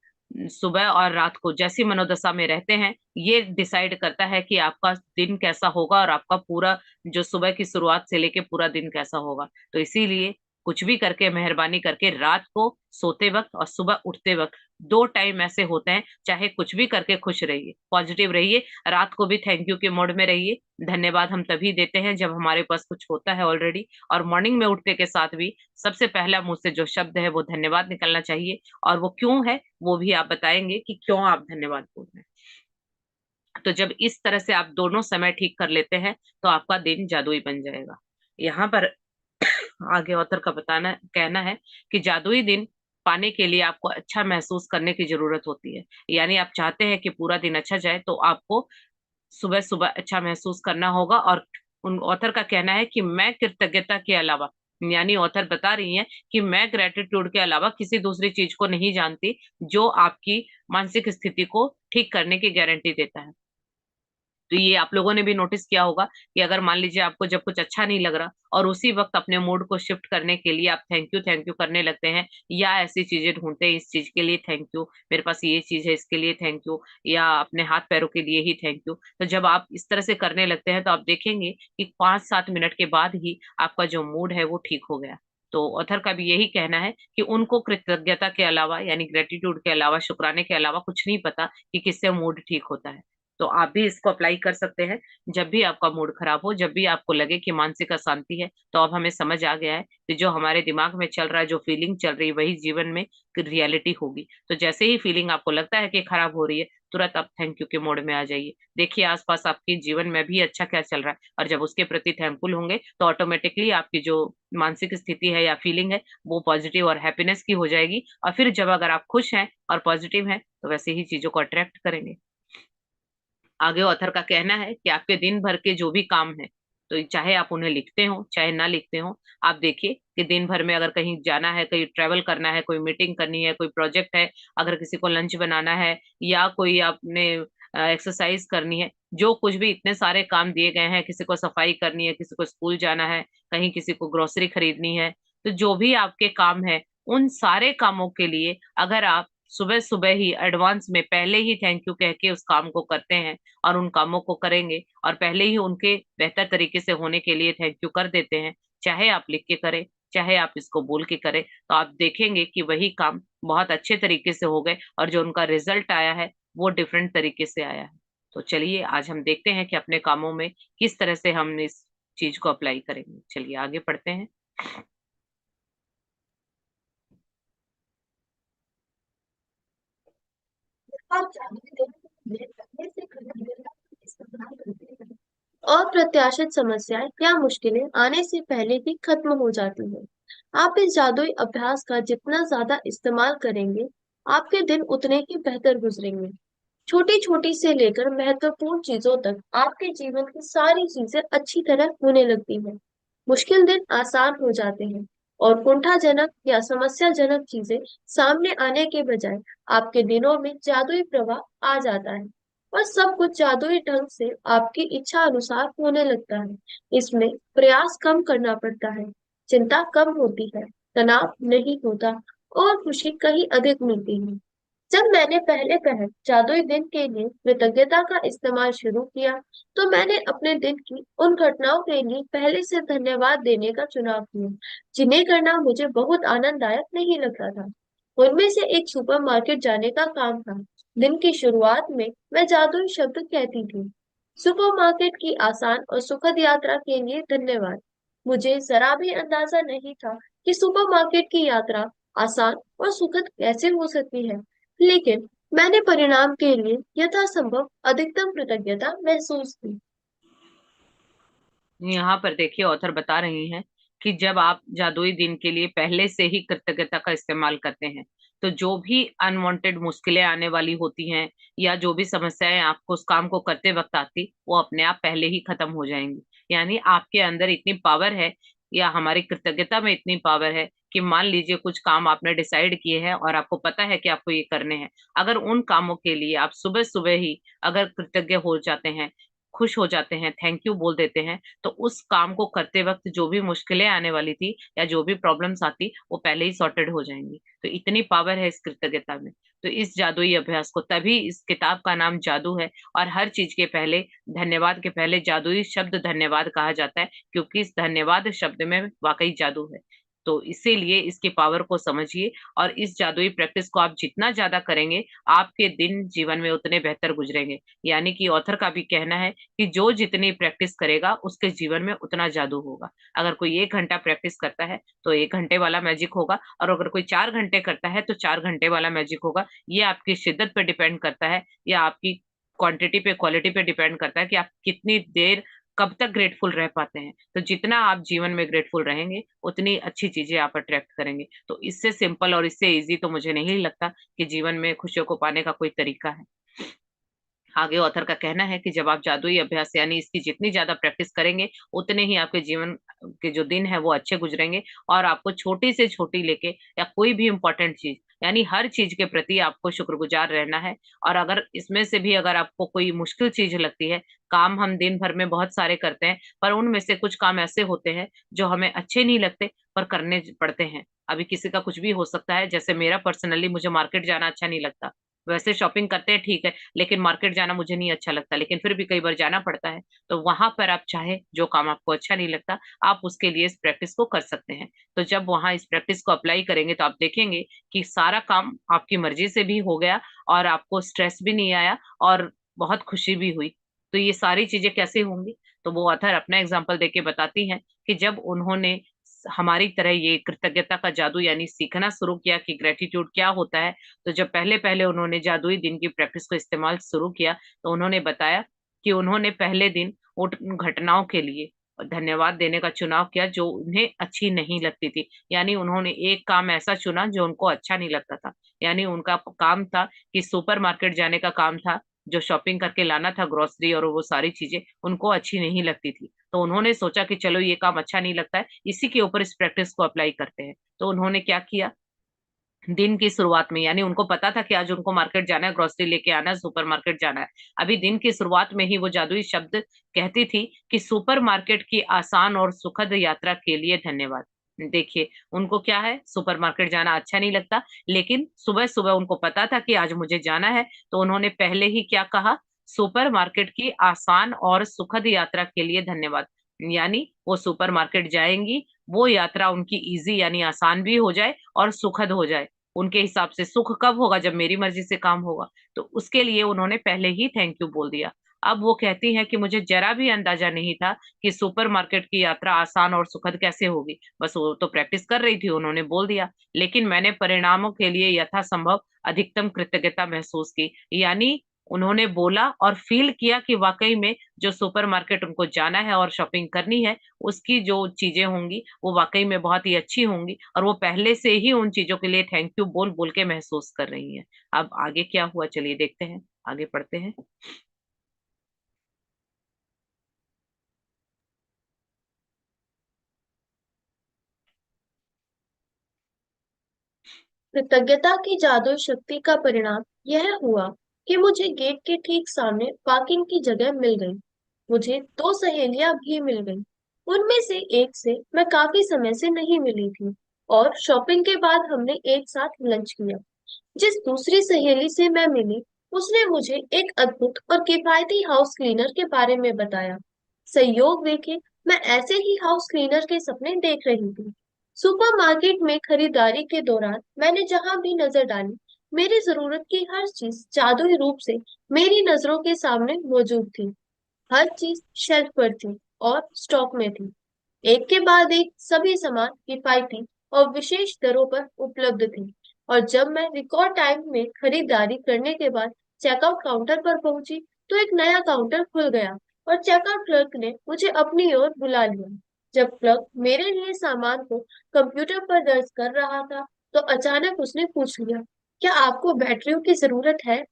सुबह और रात को जैसी मनोदशा में रहते हैं, ये डिसाइड करता है कि आपका दिन कैसा होगा और आपका पूरा जो सुबह की शुरुआत से लेके पूरा दिन कैसा होगा। तो इसीलिए कुछ भी करके, मेहरबानी करके, रात को सोते वक्त और सुबह उठते वक्त, दो टाइम ऐसे होते हैं, चाहे कुछ भी करके खुश रहिए, पॉजिटिव रहिए। रात को भी थैंक यू के मोड में रहिए। धन्यवाद हम तभी देते हैं जब हमारे पास कुछ होता है ऑलरेडी। और मॉर्निंग में उठते के साथ भी सबसे पहला मुंह से जो शब्द है वो धन्यवाद निकलना चाहिए। और वो क्यों है वो भी आप बताएंगे कि क्यों आप धन्यवाद बोल रहे हैं। तो जब इस तरह से आप दोनों समय ठीक कर लेते हैं तो आपका दिन जादुई बन जाएगा। यहाँ पर आगे ऑथर का बताना कहना है कि जादुई दिन पाने के लिए आपको अच्छा महसूस करने की जरूरत होती है। यानी आप चाहते हैं कि पूरा दिन अच्छा जाए, तो आपको सुबह सुबह अच्छा महसूस करना होगा। और उन ऑथर का कहना है कि मैं कृतज्ञता के अलावा, यानी ऑथर बता रही हैं कि मैं ग्रेटिट्यूड के अलावा किसी दूसरी चीज को नहीं जानती जो आपकी मानसिक स्थिति को ठीक करने की गारंटी देता है। तो ये आप लोगों ने भी नोटिस किया होगा कि अगर मान लीजिए आपको जब कुछ अच्छा नहीं लग रहा और उसी वक्त अपने मूड को शिफ्ट करने के लिए आप थैंक यू करने लगते हैं, या ऐसी चीजें ढूंढते हैं, इस चीज के लिए थैंक यू, मेरे पास ये चीज है इसके लिए थैंक यू, या अपने हाथ पैरों के लिए ही थैंक यू, तो जब आप इस तरह से करने लगते हैं तो आप देखेंगे कि 5-7 मिनट के बाद ही आपका जो मूड है वो ठीक हो गया। तो ऑथर का भी यही कहना है कि उनको कृतज्ञता के अलावा, यानी ग्रेटिट्यूड के अलावा, शुक्राने के अलावा कुछ नहीं पता कि किससे मूड ठीक होता है। तो आप भी इसको अप्लाई कर सकते हैं। जब भी आपका मूड खराब हो, जब भी आपको लगे कि मानसिक अशांति है, तो अब हमें समझ आ गया है कि जो हमारे दिमाग में चल रहा है, जो फीलिंग चल रही है, वही जीवन में रियलिटी होगी। तो जैसे ही फीलिंग आपको लगता है कि खराब हो रही है, तुरंत आप थैंक यू के मोड में आ जाइए। देखिए आसपास आपके जीवन में भी अच्छा क्या चल रहा है, और जब उसके प्रति थैंकफुल होंगे तो ऑटोमेटिकली आपकी जो मानसिक स्थिति है या फीलिंग है वो पॉजिटिव और हैप्पीनेस की हो जाएगी। और फिर जब अगर आप खुश हैं और पॉजिटिव हैं तो वैसे ही चीजों को अट्रैक्ट करेंगे। आगे ऑथर का कहना है कि आपके दिन भर के जो भी काम है, तो चाहे आप उन्हें लिखते हो चाहे ना लिखते हो, आप देखिए कि दिन भर में अगर कहीं जाना है, कहीं ट्रेवल करना है, कोई मीटिंग करनी है, कोई प्रोजेक्ट है, अगर किसी को लंच बनाना है, या कोई आपने एक्सरसाइज करनी है, जो कुछ भी इतने सारे काम दिए गए हैं, किसी को सफाई करनी है, किसी को स्कूल जाना है, कहीं किसी को ग्रोसरी खरीदनी है, तो जो भी आपके काम है, उन सारे कामों के लिए अगर आप सुबह सुबह ही एडवांस में पहले ही थैंक यू कह के उस काम को करते हैं और उन कामों को करेंगे, और पहले ही उनके बेहतर तरीके से होने के लिए थैंक यू कर देते हैं, चाहे आप लिख के करें चाहे आप इसको बोल के करें, तो आप देखेंगे कि वही काम बहुत अच्छे तरीके से हो गए और जो उनका रिजल्ट आया है वो डिफरेंट तरीके से आया है। तो चलिए आज हम देखते हैं कि अपने कामों में किस तरह से हम इस चीज को अप्लाई करेंगे। चलिए आगे पढ़ते हैं। अप्रत्याशित समस्याएं या मुश्किलें आने से पहले ही खत्म हो जाती हैं। आप इस जादुई अभ्यास का जितना ज्यादा इस्तेमाल करेंगे, आपके दिन उतने ही बेहतर गुजरेंगे। छोटी छोटी से लेकर महत्वपूर्ण चीजों तक आपके जीवन की सारी चीजें अच्छी तरह होने लगती हैं। मुश्किल दिन आसान हो जाते हैं और कुंठाजनक या समस्याजनक चीजें सामने आने के बजाय आपके दिनों में जादुई प्रवाह आ जाता है और सब कुछ जादुई ढंग से आपकी इच्छा अनुसार होने लगता है। इसमें प्रयास कम करना पड़ता है, चिंता कम होती है, तनाव नहीं होता और खुशी कहीं अधिक मिलती है। जब मैंने पहले पहल जादुई दिन के लिए कृतज्ञता का इस्तेमाल शुरू किया, तो मैंने अपने दिन की उन घटनाओं के लिए पहले से धन्यवाद देने का चुनाव किया, जिन्हें करना मुझे बहुत आनंददायक नहीं लगता था। उनमें से एक सुपरमार्केट जाने का काम था। दिन की शुरुआत में मैं जादुई शब्द कहती थी, सुपरमार्केट की आसान और सुखद यात्रा के लिए धन्यवाद। मुझे जरा भी अंदाजा नहीं था कि सुपरमार्केट की यात्रा आसान और सुखद कैसे हो सकती है, लेकिन मैंने परिणाम के लिए यथासंभव अधिकतम कृतज्ञता महसूस की। यहाँ पर देखिए ऑथर बता रही हैं कि जब आप जादुई दिन के लिए पहले से ही कृतज्ञता का इस्तेमाल करते हैं, तो जो भी अनवांटेड मुश्किलें आने वाली होती हैं या जो भी समस्याएं आपको उस काम को करते वक्त आती, वो अपने आप पहले ही खत्म हो जाएंगी। यानी आपके अंदर इतनी पावर है, या हमारी कृतज्ञता में इतनी पावर है कि मान लीजिए कुछ काम आपने डिसाइड किए हैं और आपको पता है कि आपको ये करने हैं, अगर उन कामों के लिए आप सुबह सुबह ही अगर कृतज्ञ हो जाते हैं, खुश हो जाते हैं, थैंक यू बोल देते हैं, तो उस काम को करते वक्त जो भी मुश्किलें आने वाली थी या जो भी प्रॉब्लम्स आती वो पहले ही सॉर्टेड हो जाएंगी। तो इतनी पावर है इस कृतज्ञता में। तो इस जादुई अभ्यास को, तभी इस किताब का नाम जादू है, और हर चीज के पहले, धन्यवाद के पहले जादुई शब्द धन्यवाद कहा जाता है, क्योंकि इस धन्यवाद शब्द में वाकई जादू है। तो इसीलिए इसकी पावर को समझिए, और इस जादुई प्रैक्टिस को आप जितना ज्यादा करेंगे, आपके दिन जीवन में उतने बेहतर गुजरेंगे। यानी कि ऑथर का भी कहना है कि जो जितनी प्रैक्टिस करेगा उसके जीवन में उतना जादू होगा। अगर कोई 1 घंटा प्रैक्टिस करता है तो 1 घंटे वाला मैजिक होगा, और अगर कोई 4 घंटे करता है तो 4 घंटे वाला मैजिक होगा। ये आपकी शिद्दत पे डिपेंड करता है, या आपकी क्वांटिटी पे क्वालिटी पे डिपेंड करता है कि आप कितनी देर कब तक ग्रेटफुल रह पाते हैं। तो जितना आप जीवन में ग्रेटफुल रहेंगे उतनी अच्छी चीजें आप अट्रैक्ट करेंगे। तो इससे सिंपल और इससे इजी तो मुझे नहीं लगता कि जीवन में खुशियों को पाने का कोई तरीका है। आगे ऑथर का कहना है कि जब आप जादुई अभ्यास यानी इसकी जितनी ज्यादा प्रैक्टिस करेंगे उतने ही आपके जीवन के जो दिन है वो अच्छे गुजरेंगे, और आपको छोटी से छोटी लेके या कोई भी इंपॉर्टेंट चीज यानी हर चीज के प्रति आपको शुक्रगुजार रहना है। और अगर इसमें से भी अगर आपको कोई मुश्किल चीज लगती है, काम हम दिन भर में बहुत सारे करते हैं पर उनमें से कुछ काम ऐसे होते हैं जो हमें अच्छे नहीं लगते पर करने पड़ते हैं। अभी किसी का कुछ भी हो सकता है, जैसे मेरा पर्सनली मुझे मार्केट जाना अच्छा नहीं लगता। वैसे शॉपिंग करते हैं ठीक है, लेकिन मार्केट जाना मुझे नहीं अच्छा लगता, लेकिन फिर भी कई बार जाना पड़ता है। तो वहां पर आप चाहे जो काम आपको अच्छा नहीं लगता, आप उसके लिए इस प्रैक्टिस को कर सकते हैं। तो जब वहां इस प्रैक्टिस को अप्लाई करेंगे तो आप देखेंगे कि सारा काम आपकी मर्जी से भी हो गया और आपको स्ट्रेस भी नहीं आया और बहुत खुशी भी हुई। तो ये सारी चीजें कैसे होंगी, तो वो ऑथर अपना एग्जाम्पल देके बताती हैं कि जब उन्होंने हमारी तरह ये कृतज्ञता का जादू यानी सीखना शुरू किया कि ग्रेटिट्यूड क्या होता है। तो जब पहले पहले उन्होंने जादुई दिन की प्रैक्टिस को इस्तेमाल शुरू किया तो उन्होंने बताया कि उन्होंने पहले दिन उन घटनाओं के लिए धन्यवाद देने का चुनाव किया जो उन्हें अच्छी नहीं लगती थी। यानी उन्होंने एक काम ऐसा चुना जो उनको अच्छा नहीं लगता था। यानी उनका काम था कि सुपरमार्केट जाने का काम था, जो शॉपिंग करके लाना था ग्रोसरी और वो सारी चीजें उनको अच्छी नहीं लगती थी। तो उन्होंने सोचा कि चलो ये काम अच्छा नहीं लगता है, इसी के ऊपर इस प्रैक्टिस को अप्लाई करते हैं। तो उन्होंने क्या किया, दिन की शुरुआत में, यानी उनको पता था कि आज उनको मार्केट जाना है, ग्रोसरी लेके आना है, सुपरमार्केट जाना है। अभी दिन की शुरुआत में ही वो जादुई शब्द कहती थी कि सुपरमार्केट की आसान और सुखद यात्रा के लिए धन्यवाद। देखिए, उनको क्या है, सुपरमार्केट जाना अच्छा नहीं लगता, लेकिन सुबह सुबह उनको पता था कि आज मुझे जाना है, तो उन्होंने पहले ही क्या कहा, सुपरमार्केट की आसान और सुखद यात्रा के लिए धन्यवाद। यानी वो सुपरमार्केट जाएंगी, वो यात्रा उनकी इजी यानी आसान भी हो जाए और सुखद हो जाए। उनके हिसाब से सुख कब होगा, जब मेरी मर्जी से काम होगा। तो उसके लिए उन्होंने पहले ही थैंक यू बोल दिया। अब वो कहती हैं कि मुझे जरा भी अंदाजा नहीं था कि सुपरमार्केट की यात्रा आसान और सुखद कैसे होगी। बस वो तो प्रैक्टिस कर रही थी, उन्होंने बोल दिया, लेकिन मैंने परिणामों के लिए यथासंभव अधिकतम कृतज्ञता महसूस की। यानी उन्होंने बोला और फील किया कि वाकई में जो सुपरमार्केट उनको जाना है और शॉपिंग करनी है, उसकी जो चीजें होंगी वो वाकई में बहुत ही अच्छी होंगी, और वो पहले से ही उन चीजों के लिए थैंक यू बोल बोल के महसूस कर रही हैं। अब आगे क्या हुआ, चलिए देखते हैं, आगे पढ़ते हैं। कृतज्ञता की जादुई शक्ति का परिणाम यह हुआ कि मुझे गेट के ठीक सामने पार्किंग की जगह मिल गई। मुझे दो सहेलियां भी मिल गई। उनमें से एक से मैं काफी समय से नहीं मिली थी और शॉपिंग के बाद हमने एक साथ लंच किया। जिस दूसरी सहेली से मैं मिली, उसने मुझे एक अद्भुत और किफायती हाउस क्लीनर के बारे में बताया। संयोग देखे, मैं ऐसे ही हाउस क्लीनर के सपने देख रही थी। सुपरमार्केट में खरीदारी के दौरान मैंने जहां भी नजर डाली, मेरी जरूरत की हर चीज जादुई रूप से मेरी नजरों के सामने मौजूद थी। हर चीज शेल्फ पर थी और स्टॉक में थी। एक के बाद एक सभी सामान किफायती और विशेष दरों पर उपलब्ध थे। और जब मैं रिकॉर्ड टाइम में खरीदारी करने के बाद चेकआउट काउंटर पर पहुंची, तो एक नया काउंटर खुल गया और चेकआउट क्लर्क ने मुझे अपनी ओर बुला लिया। जब क्लर्क मेरे लिए सामान को कंप्यूटर पर दर्ज कर रहा था, तो अचानक उसने पूछ लिया, क्या आपको बैटरियों की जरूरत है?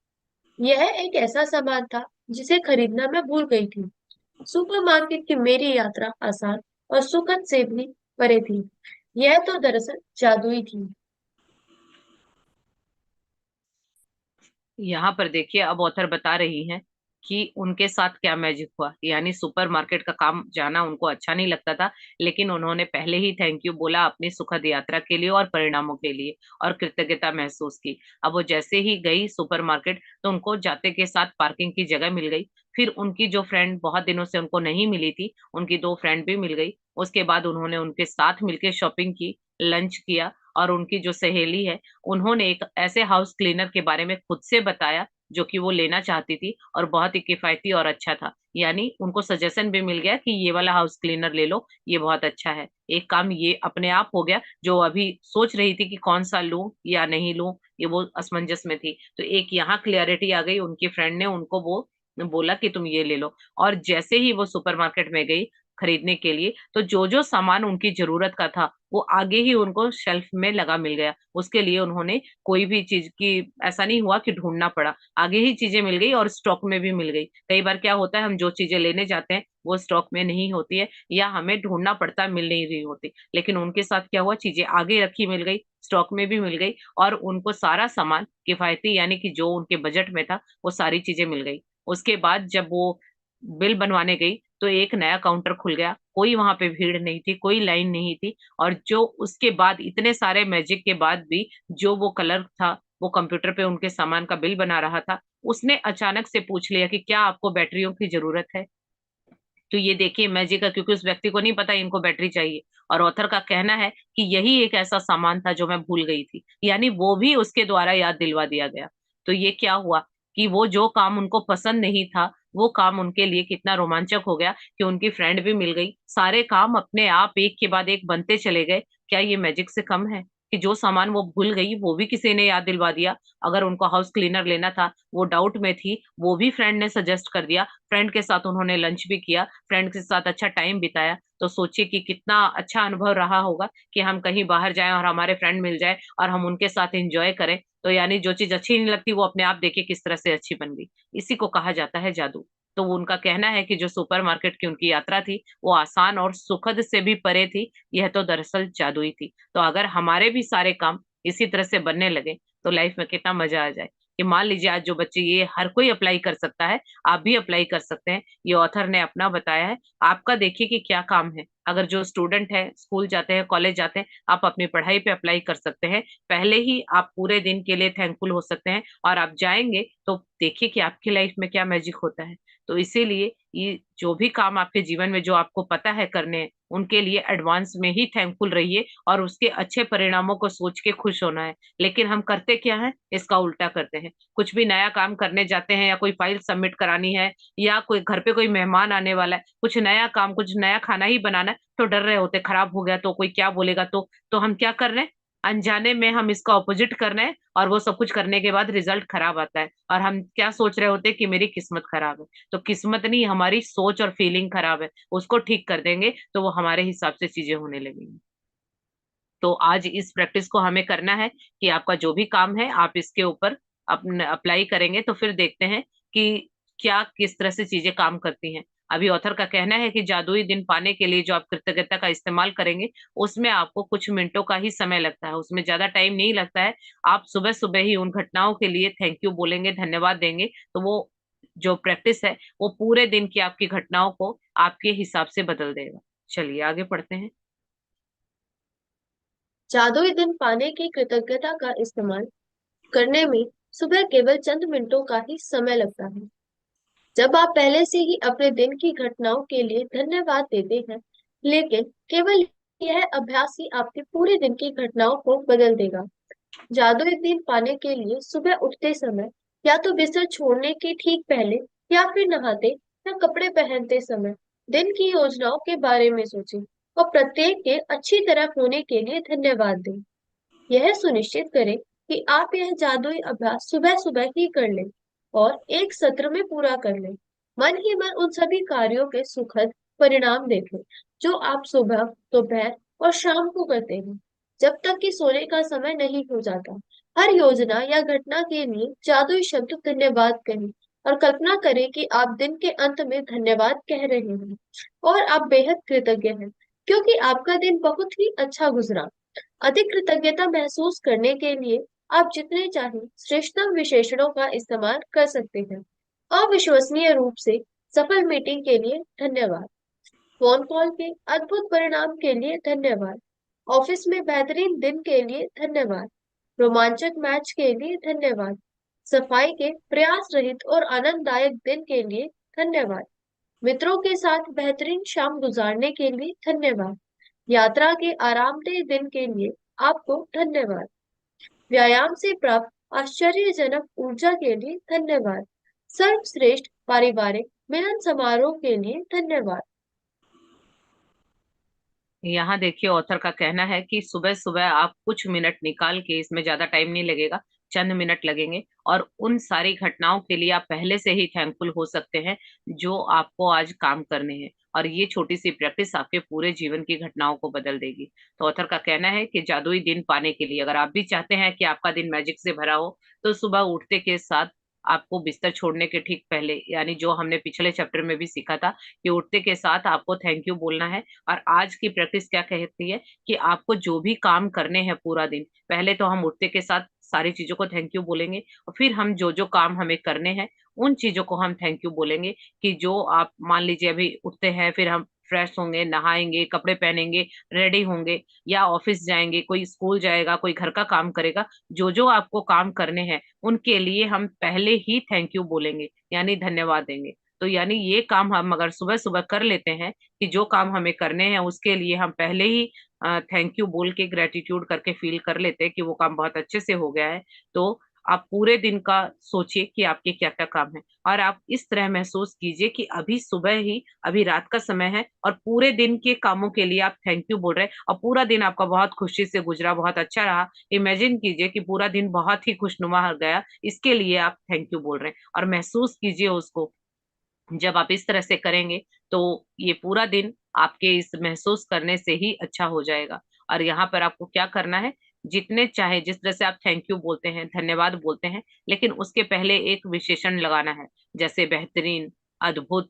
यह एक ऐसा सामान था जिसे खरीदना मैं भूल गई थी। सुपरमार्केट की मेरी यात्रा आसान और सुखद से भी परे थी। यह तो दरअसल जादुई थी। यहाँ पर देखिए, अब ऑथर बता रही हैं कि उनके साथ क्या मैजिक हुआ। यानी सुपरमार्केट का काम जाना उनको अच्छा नहीं लगता था, लेकिन उन्होंने पहले ही थैंक यू बोला अपनी सुखद यात्रा के लिए और परिणामों के लिए, और कृतज्ञता महसूस की। अब वो जैसे ही गई सुपरमार्केट, तो उनको जाते के साथ पार्किंग की जगह मिल गई। फिर उनकी जो फ्रेंड बहुत दिनों से उनको नहीं मिली थी, उनकी दो फ्रेंड भी मिल गई। उसके बाद उन्होंने उनके साथ मिलकर शॉपिंग की, लंच किया। और उनकी जो सहेली है, उन्होंने एक ऐसे हाउस क्लीनर के बारे में खुद से बताया जो कि वो लेना चाहती थी और बहुत ही किफायती और अच्छा था। यानी उनको सजेशन भी मिल गया कि ये वाला हाउस क्लीनर ले लो, ये बहुत अच्छा है। एक काम ये अपने आप हो गया, जो अभी सोच रही थी कि कौन सा लूं या नहीं लूं, ये वो असमंजस में थी। तो एक यहाँ क्लियरिटी आ गई, उनकी फ्रेंड ने उनको वो बोला कि तुम ये ले लो। और जैसे ही वो सुपरमार्केट में गई खरीदने के लिए, तो जो जो सामान उनकी जरूरत का था वो आगे ही उनको शेल्फ में लगा मिल गया। उसके लिए उन्होंने कोई भी चीज की, ऐसा नहीं हुआ कि ढूंढना पड़ा, आगे ही चीजें मिल गई और स्टॉक में भी मिल गई। कई बार क्या होता है, हम जो चीजें लेने जाते हैं वो स्टॉक में नहीं होती है, या हमें ढूंढना पड़ता है, मिल नहीं रही होती। लेकिन उनके साथ क्या हुआ, चीजें आगे रखी मिल गई, स्टॉक में भी मिल गई, और उनको सारा सामान किफायती, यानी कि जो उनके बजट में था वो सारी चीजें मिल गई। उसके बाद जब वो बिल बनवाने गई तो एक नया काउंटर खुल गया, कोई वहां पे भीड़ नहीं थी, कोई लाइन नहीं थी। और जो उसके बाद इतने सारे मैजिक के बाद भी जो वो कलर था, वो कंप्यूटर पे उनके सामान का बिल बना रहा था, उसने अचानक से पूछ लिया कि क्या आपको बैटरियों की जरूरत है। तो ये देखिए मैजिक का, क्योंकि उस व्यक्ति को नहीं पता इनको बैटरी चाहिए। और ऑथर का कहना है कि यही एक ऐसा सामान था जो मैं भूल गई थी, यानी वो भी उसके द्वारा याद दिलवा दिया गया। तो ये क्या हुआ कि वो जो काम उनको पसंद नहीं था, वो काम उनके लिए कितना रोमांचक हो गया कि उनकी फ्रेंड भी मिल गई, सारे काम अपने आप एक के बाद एक बनते चले गए। क्या ये मैजिक से कम है कि जो सामान वो भूल गई वो भी किसी ने याद दिलवा दिया। अगर उनको हाउस क्लीनर लेना था, वो डाउट में थी, वो भी फ्रेंड ने सजेस्ट कर दिया, फ्रेंड के साथ उन्होंने लंच भी किया, फ्रेंड के साथ अच्छा टाइम बिताया। तो सोचिए कि कितना अच्छा अनुभव रहा होगा कि हम कहीं बाहर जाएं और हमारे फ्रेंड मिल जाए और हम उनके साथ एंजॉय करें। तो यानी जो चीज अच्छी नहीं लगती वो अपने आप देखिए किस तरह से अच्छी बन गई। इसी को कहा जाता है जादू। तो वो उनका कहना है कि जो सुपरमार्केट की उनकी यात्रा थी वो आसान और सुखद से भी परे थी, यह तो दरअसल जादुई थी। तो अगर हमारे भी सारे काम इसी तरह से बनने लगे तो लाइफ में कितना मजा आ जाए। कि मान लीजिए आज जो बच्चे, ये हर कोई अप्लाई कर सकता है, आप भी अप्लाई कर सकते हैं, ये ऑथर ने अपना बताया है। आपका देखिए कि क्या काम है। अगर जो स्टूडेंट है, स्कूल जाते हैं, कॉलेज जाते हैं, आप अपनी पढ़ाई पे अप्लाई कर सकते हैं। पहले ही आप पूरे दिन के लिए थैंकफुल हो सकते हैं, और आप जाएंगे तो देखिए कि आपकी लाइफ में क्या मैजिक होता है। तो इसीलिए ये जो भी काम आपके जीवन में जो आपको पता है करने हैं, उनके लिए एडवांस में ही थैंकफुल रहिए, और उसके अच्छे परिणामों को सोच के खुश होना है। लेकिन हम करते क्या है, इसका उल्टा करते हैं। कुछ भी नया काम करने जाते हैं, या कोई फाइल सबमिट करानी है, या कोई घर पे कोई मेहमान आने वाला है, कुछ नया काम, कुछ नया खाना ही बनाना है, तो डर रहे होते खराब हो गया तो, कोई क्या बोलेगा तो हम क्या कर रहे हैं, अनजाने में हम इसका ऑपोजिट कर रहे हैं, और वो सब कुछ करने के बाद रिजल्ट खराब आता है, और हम क्या सोच रहे होते हैं कि मेरी किस्मत खराब है। तो किस्मत नहीं, हमारी सोच और फीलिंग खराब है, उसको ठीक कर देंगे तो वो हमारे हिसाब से चीजें होने लगेंगी। तो आज इस प्रैक्टिस को हमें करना है कि आपका जो भी काम है आप इसके ऊपर अपने अप्लाई करेंगे, तो फिर देखते हैं कि क्या किस तरह से चीजें काम करती हैं। अभी ऑथर का कहना है कि जादुई दिन पाने के लिए जो आप कृतज्ञता का इस्तेमाल करेंगे, उसमें आपको कुछ मिनटों का ही समय लगता है, उसमें ज्यादा टाइम नहीं लगता है। आप सुबह सुबह ही उन घटनाओं के लिए थैंक यू बोलेंगे, धन्यवाद देंगे, तो वो जो प्रैक्टिस है वो पूरे दिन की आपकी घटनाओं को आपके हिसाब से बदल देगा। चलिए आगे पढ़ते हैं। जादुई दिन पाने की कृतज्ञता का इस्तेमाल करने में सुबह केवल चंद मिनटों का ही समय लगता है। जब आप पहले से ही अपने दिन की घटनाओं के लिए धन्यवाद देते हैं, लेकिन केवल यह अभ्यास ही आपके पूरे दिन की घटनाओं को बदल देगा। जादुई दिन पाने के लिए सुबह उठते समय, या तो बिस्तर छोड़ने के ठीक पहले, या फिर नहाते या कपड़े पहनते समय दिन की योजनाओं के बारे में सोचें और प्रत्येक के अच्छी तरह होने के लिए धन्यवाद दें। यह सुनिश्चित करें कि आप यह जादुई अभ्यास सुबह सुबह ही कर लें और एक सत्र में पूरा कर लें। मन ही मन उन सभी कार्यों के सुखद परिणाम देखें जो आप सुबह, दोपहर और शाम को करते हैं, जब तक कि सोने का समय नहीं हो जाता। हर योजना या घटना के लिए जादुई शब्द धन्यवाद कहें और कल्पना करें कि आप दिन के अंत में धन्यवाद कह रहे हैं और आप बेहद कृतज्ञ हैं क्योंकि आपका दिन बहुत ही अच्छा गुजरा। अधिक कृतज्ञता महसूस करने के लिए आप जितने चाहें श्रेष्ठतम विशेषणों का इस्तेमाल कर सकते हैं। अविश्वसनीय रूप से सफल मीटिंग के लिए धन्यवाद। फोन कॉल के अद्भुत परिणाम के लिए धन्यवाद। ऑफिस में बेहतरीन दिन के लिए धन्यवाद। रोमांचक मैच के लिए धन्यवाद। सफाई के प्रयास रहित और आनंददायक दिन के लिए धन्यवाद। मित्रों के साथ बेहतरीन शाम गुजारने के लिए धन्यवाद। यात्रा के आरामदेह दिन के लिए आपको धन्यवाद। व्यायाम से प्राप्त आश्चर्यजनक ऊर्जा के लिए धन्यवाद। सर्वश्रेष्ठ पारिवारिक मिलन समारोह के लिए धन्यवाद। यहाँ देखिए ऑथर का कहना है कि सुबह सुबह आप कुछ मिनट निकाल के, इसमें ज्यादा टाइम नहीं लगेगा, चंद मिनट लगेंगे और उन सारी घटनाओं के लिए आप पहले से ही थैंकफुल हो सकते हैं जो आपको आज काम करने हैं। और ये छोटी सी प्रैक्टिस आपके पूरे जीवन की घटनाओं को बदल देगी। तो ऑथर का कहना है कि जादुई दिन पाने के लिए अगर आप भी चाहते हैं कि आपका दिन मैजिक से भरा हो, तो सुबह उठते के साथ आपको बिस्तर छोड़ने के ठीक पहले, यानी जो हमने पिछले चैप्टर में भी सीखा था कि उठते के साथ आपको थैंक यू बोलना है। और आज की प्रैक्टिस क्या कहती है कि आपको जो भी काम करने हैं पूरा दिन, पहले तो हम उठते के साथ सारी चीजों को थैंक यू बोलेंगे और फिर हम जो जो काम हमें करने हैं उन चीजों को हम थैंक यू बोलेंगे। कि जो आप मान लीजिए अभी उठते हैं, फिर हम फ्रेश होंगे, नहाएंगे, कपड़े पहनेंगे, रेडी होंगे, या ऑफिस जाएंगे, कोई स्कूल जाएगा, कोई घर का काम करेगा, जो जो आपको काम करने हैं उनके लिए हम पहले ही थैंक यू बोलेंगे, यानी धन्यवाद देंगे। तो यानी ये काम हम अगर सुबह सुबह कर लेते हैं कि जो काम हमें करने हैं उसके लिए हम पहले ही थैंक यू बोल के ग्रेटिट्यूड करके फील कर लेते हैं कि वो काम बहुत अच्छे से हो गया है। तो आप पूरे दिन का सोचिए कि आपके क्या क्या काम है, और आप इस तरह महसूस कीजिए कि अभी सुबह ही, अभी रात का समय है और पूरे दिन के कामों के लिए आप थैंक यू बोल रहे हैं और पूरा दिन आपका बहुत खुशी से गुजरा, बहुत अच्छा रहा। इमेजिन कीजिए कि पूरा दिन बहुत ही खुशनुमा गया, इसके लिए आप थैंक यू बोल रहे हैं और महसूस कीजिए उसको। जब आप इस तरह से करेंगे तो ये पूरा दिन आपके इस महसूस करने से ही अच्छा हो जाएगा। और यहाँ पर आपको क्या करना है, जितने चाहे जिस तरह से आप थैंक यू बोलते हैं, धन्यवाद बोलते हैं, लेकिन उसके पहले एक विशेषण लगाना है, जैसे बेहतरीन, अद्भुत,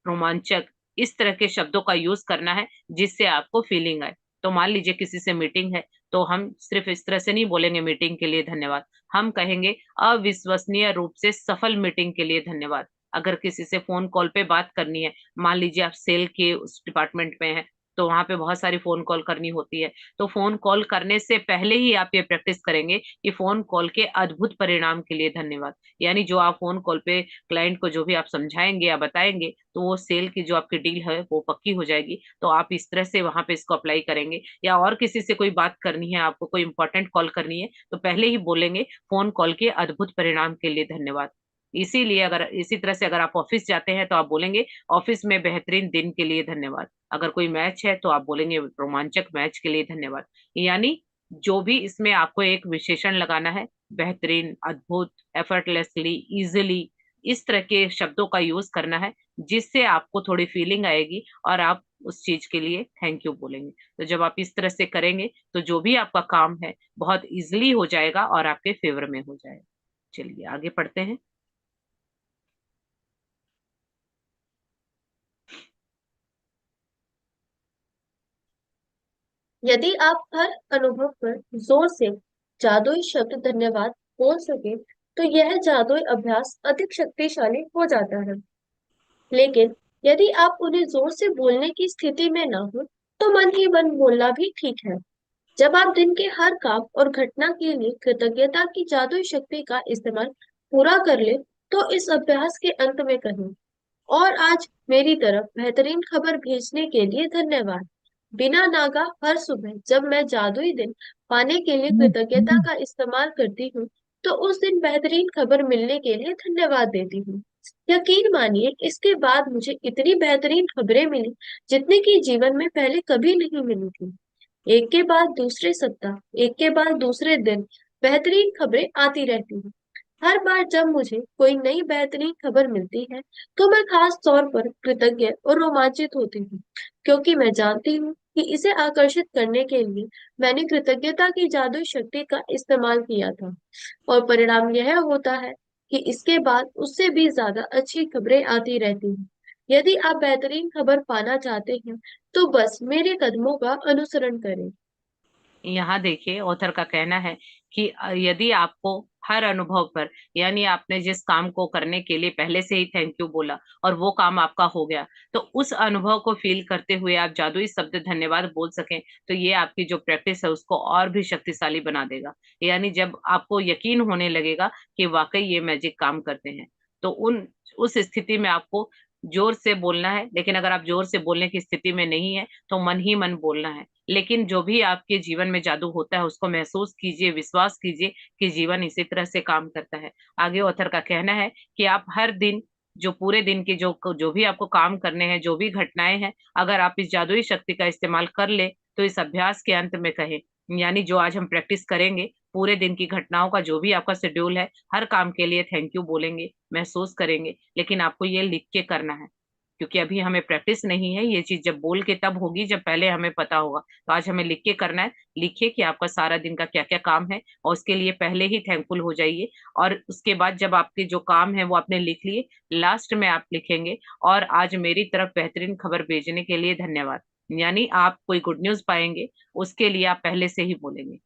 रोमांचक, इस तरह के शब्दों का यूज करना है जिससे आपको फीलिंग आए। तो मान लीजिए किसी से मीटिंग है, तो हम सिर्फ इस तरह से नहीं बोलेंगे मीटिंग के लिए धन्यवाद, हम कहेंगे अविश्वसनीय रूप से सफल मीटिंग के लिए धन्यवाद। अगर किसी से फोन कॉल पे बात करनी है, मान लीजिए आप सेल के उस डिपार्टमेंट में हैं, तो वहां पे बहुत सारी फोन कॉल करनी होती है, तो फोन कॉल करने से पहले ही आप ये प्रैक्टिस करेंगे कि फोन कॉल के अद्भुत परिणाम के लिए धन्यवाद। यानी जो आप फोन कॉल पे क्लाइंट को जो भी आप समझाएंगे या बताएंगे, तो वो सेल की जो आपकी डील है वो पक्की हो जाएगी। तो आप इस तरह से वहां पे इसको अप्लाई करेंगे। या और किसी से कोई बात करनी है, आपको कोई इंपॉर्टेंट कॉल करनी है, तो पहले ही बोलेंगे फोन कॉल के अद्भुत परिणाम के लिए धन्यवाद। इसीलिए अगर इसी तरह से अगर आप ऑफिस जाते हैं तो आप बोलेंगे ऑफिस में बेहतरीन दिन के लिए धन्यवाद। अगर कोई मैच है तो आप बोलेंगे रोमांचक मैच के लिए धन्यवाद। यानी जो भी इसमें आपको एक विशेषण लगाना है, बेहतरीन, अद्भुत, एफर्टलेसली, इजिली, इस तरह के शब्दों का यूज करना है जिससे आपको थोड़ी फीलिंग आएगी और आप उस चीज के लिए थैंक यू बोलेंगे। तो जब आप इस तरह से करेंगे तो जो भी आपका काम है बहुत इजिली हो जाएगा और आपके फेवर में हो जाएगा। चलिए आगे पढ़ते हैं। यदि आप हर अनुभव पर जोर से जादुई शब्द धन्यवाद बोल सके, तो यह जादुई अभ्यास अधिक शक्तिशाली हो जाता है। लेकिन यदि आप उन्हें जोर से बोलने की स्थिति में ना हो, तो मन ही मन बोलना भी ठीक है। जब आप दिन के हर काम और घटना के लिए कृतज्ञता की जादुई शक्ति का इस्तेमाल पूरा कर ले, तो इस अभ्यास के अंत में कहें, और आज मेरी तरफ बेहतरीन खबर भेजने के लिए धन्यवाद। बिना नागा हर सुबह जब मैं जादुई दिन पाने के लिए कृतज्ञता का इस्तेमाल करती हूँ, तो उस दिन बेहतरीन खबर मिलने के लिए धन्यवाद देती हूँ। यकीन मानिए, इसके बाद मुझे इतनी बेहतरीन खबरें मिली जितने की जीवन में पहले कभी नहीं मिली थी। एक के बाद दूसरे सप्ताह, एक के बाद दूसरे दिन बेहतरीन खबरें आती रहती हैं। हर बार जब मुझे कोई नई बेहतरीन खबर मिलती है, तो मैं खास तौर पर कृतज्ञ और रोमांचित होती हूँ, क्योंकि मैं जानती हूँ कि इसे आकर्षित करने के लिए मैंने कृतज्ञता की जादुई शक्ति का इस्तेमाल किया था। और परिणाम यह होता है कि इसके बाद उससे भी ज्यादा अच्छी खबरें आती रहती हैं। यदि आप बेहतरीन खबर पाना चाहते हैं, तो बस मेरे कदमों का अनुसरण करें। यहाँ देखिए ऑथर का कहना है कि यदि आपको हर अनुभव पर, यानी आपने जिस काम को करने के लिए पहले से ही थैंक यू बोला और वो काम आपका हो गया, तो उस अनुभव को फील करते हुए आप जादुई शब्द धन्यवाद बोल सकें, तो ये आपकी जो प्रैक्टिस है उसको और भी शक्तिशाली बना देगा। यानी जब आपको यकीन होने लगेगा कि वाकई ये मैजिक काम करते हैं, तो उन उस स्थिति में आपको जोर से बोलना है। लेकिन अगर आप जोर से बोलने की स्थिति में नहीं है तो मन ही मन बोलना है। लेकिन जो भी आपके जीवन में जादू होता है उसको महसूस कीजिए, विश्वास कीजिए कि जीवन इसी तरह से काम करता है। आगे ऑथर का कहना है कि आप हर दिन, जो पूरे दिन के जो जो भी आपको काम करने हैं, जो भी घटनाएं हैं, अगर आप इस जादुई शक्ति का इस्तेमाल कर ले, तो इस अभ्यास के अंत में कहे, यानी जो आज हम प्रैक्टिस करेंगे पूरे दिन की घटनाओं का जो भी आपका शेड्यूल है, हर काम के लिए थैंक यू बोलेंगे, महसूस करेंगे, लेकिन आपको ये लिख के करना है, क्योंकि अभी हमें प्रैक्टिस नहीं है। ये चीज जब बोल के तब होगी जब पहले हमें पता होगा। तो आज हमें लिख के करना है। लिखिए कि आपका सारा दिन का क्या क्या काम है, और उसके लिए पहले ही थैंकफुल हो जाइए। और उसके बाद जब आपके जो काम है वो आपने लिख लिए, लास्ट में आप लिखेंगे, और आज मेरी तरफ बेहतरीन खबर भेजने के लिए धन्यवाद। यानी आप कोई गुड न्यूज पाएंगे, उसके लिए आप पहले से ही बोलेंगे।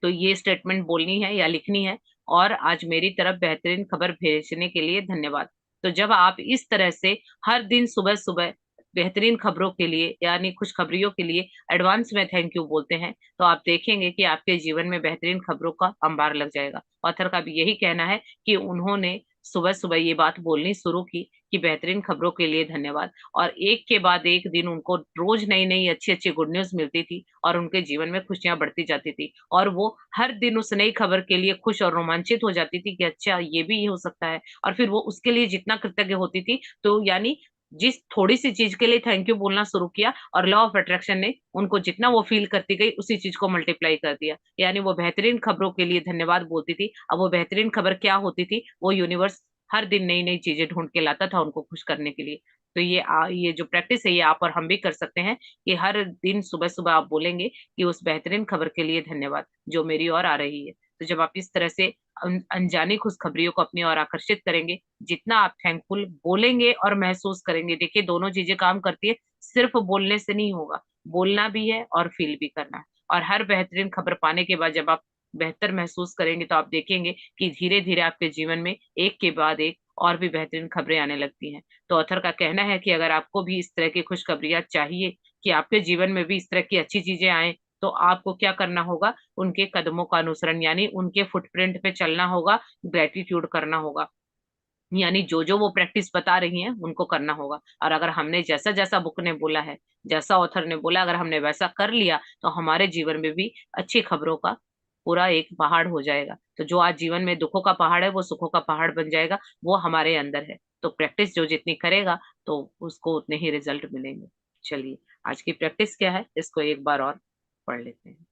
तो ये स्टेटमेंट बोलनी है या लिखनी है, और आज मेरी तरफ बेहतरीन खबर भेजने के लिए धन्यवाद। तो जब आप इस तरह से हर दिन सुबह सुबह बेहतरीन खबरों के लिए यानी खुशखबरियों के लिए एडवांस में थैंक यू बोलते हैं, तो आप देखेंगे कि आपके जीवन में बेहतरीन खबरों का अंबार लग जाएगा। ऑथर का भी यही कहना है कि उन्होंने सुबह सुबह ये बात बोलनी शुरू की कि बेहतरीन खबरों के लिए धन्यवाद, और एक के बाद एक दिन उनको रोज नई नई अच्छी अच्छी गुड न्यूज मिलती थी, और उनके जीवन में खुशियां बढ़ती जाती थी, और वो हर दिन उस नई खबर के लिए खुश और रोमांचित हो जाती थी कि अच्छा ये भी ये हो सकता है। और फिर वो उसके लिए जितना कृतज्ञ होती थी, तो यानी जिस थोड़ी सी चीज के लिए थैंक यू बोलना शुरू किया, और लॉ ऑफ अट्रैक्शन ने उनको जितना वो फील करती गई उसी चीज को मल्टीप्लाई कर दिया। यानी वो बेहतरीन खबरों के लिए धन्यवाद बोलती थी। अब वो बेहतरीन खबर क्या होती थी, वो यूनिवर्स हर दिन नई नई चीजें ढूंढ के लाता था उनको खुश करने के लिए। तो ये जो प्रैक्टिस है ये आप और हम भी कर सकते हैं, कि हर दिन सुबह सुबह आप बोलेंगे कि उस बेहतरीन खबर के लिए धन्यवाद जो मेरी ओर आ रही है। तो जब आप इस तरह से अनजानी खुशखबरियों को अपनी ओर आकर्षित करेंगे, जितना आप थैंकफुल बोलेंगे और महसूस करेंगे, देखिए दोनों चीजें काम करती है। सिर्फ बोलने से नहीं होगा, बोलना भी है और फील भी करना है। और हर बेहतरीन खबर पाने के बाद जब आप बेहतर महसूस करेंगे, तो आप देखेंगे कि धीरे धीरे आपके जीवन में एक के बाद एक और भी बेहतरीन खबरें आने लगती हैं। तो ऑथर का कहना है कि अगर आपको भी इस तरह की खुशखबरियां चाहिए, कि आपके जीवन में भी इस तरह की अच्छी चीजें आए, तो आपको क्या करना होगा, उनके कदमों का अनुसरण यानी उनके फुटप्रिंट पे चलना होगा, ग्रेटिट्यूड करना होगा। यानी जो जो वो प्रैक्टिस बता रही हैं उनको करना होगा। और अगर हमने जैसा जैसा बुक ने बोला है, जैसा ऑथर ने बोला, अगर हमने वैसा कर लिया, तो हमारे जीवन में भी अच्छी खबरों का पूरा एक पहाड़ हो जाएगा। तो जो आज जीवन में दुखों का पहाड़ है वो सुखों का पहाड़ बन जाएगा, वो हमारे अंदर है। तो प्रैक्टिस जो जितनी करेगा, तो उसको उतने ही रिजल्ट मिलेंगे। चलिए, आज की प्रैक्टिस क्या है इसको एक बार और पढ़ लेते हैं।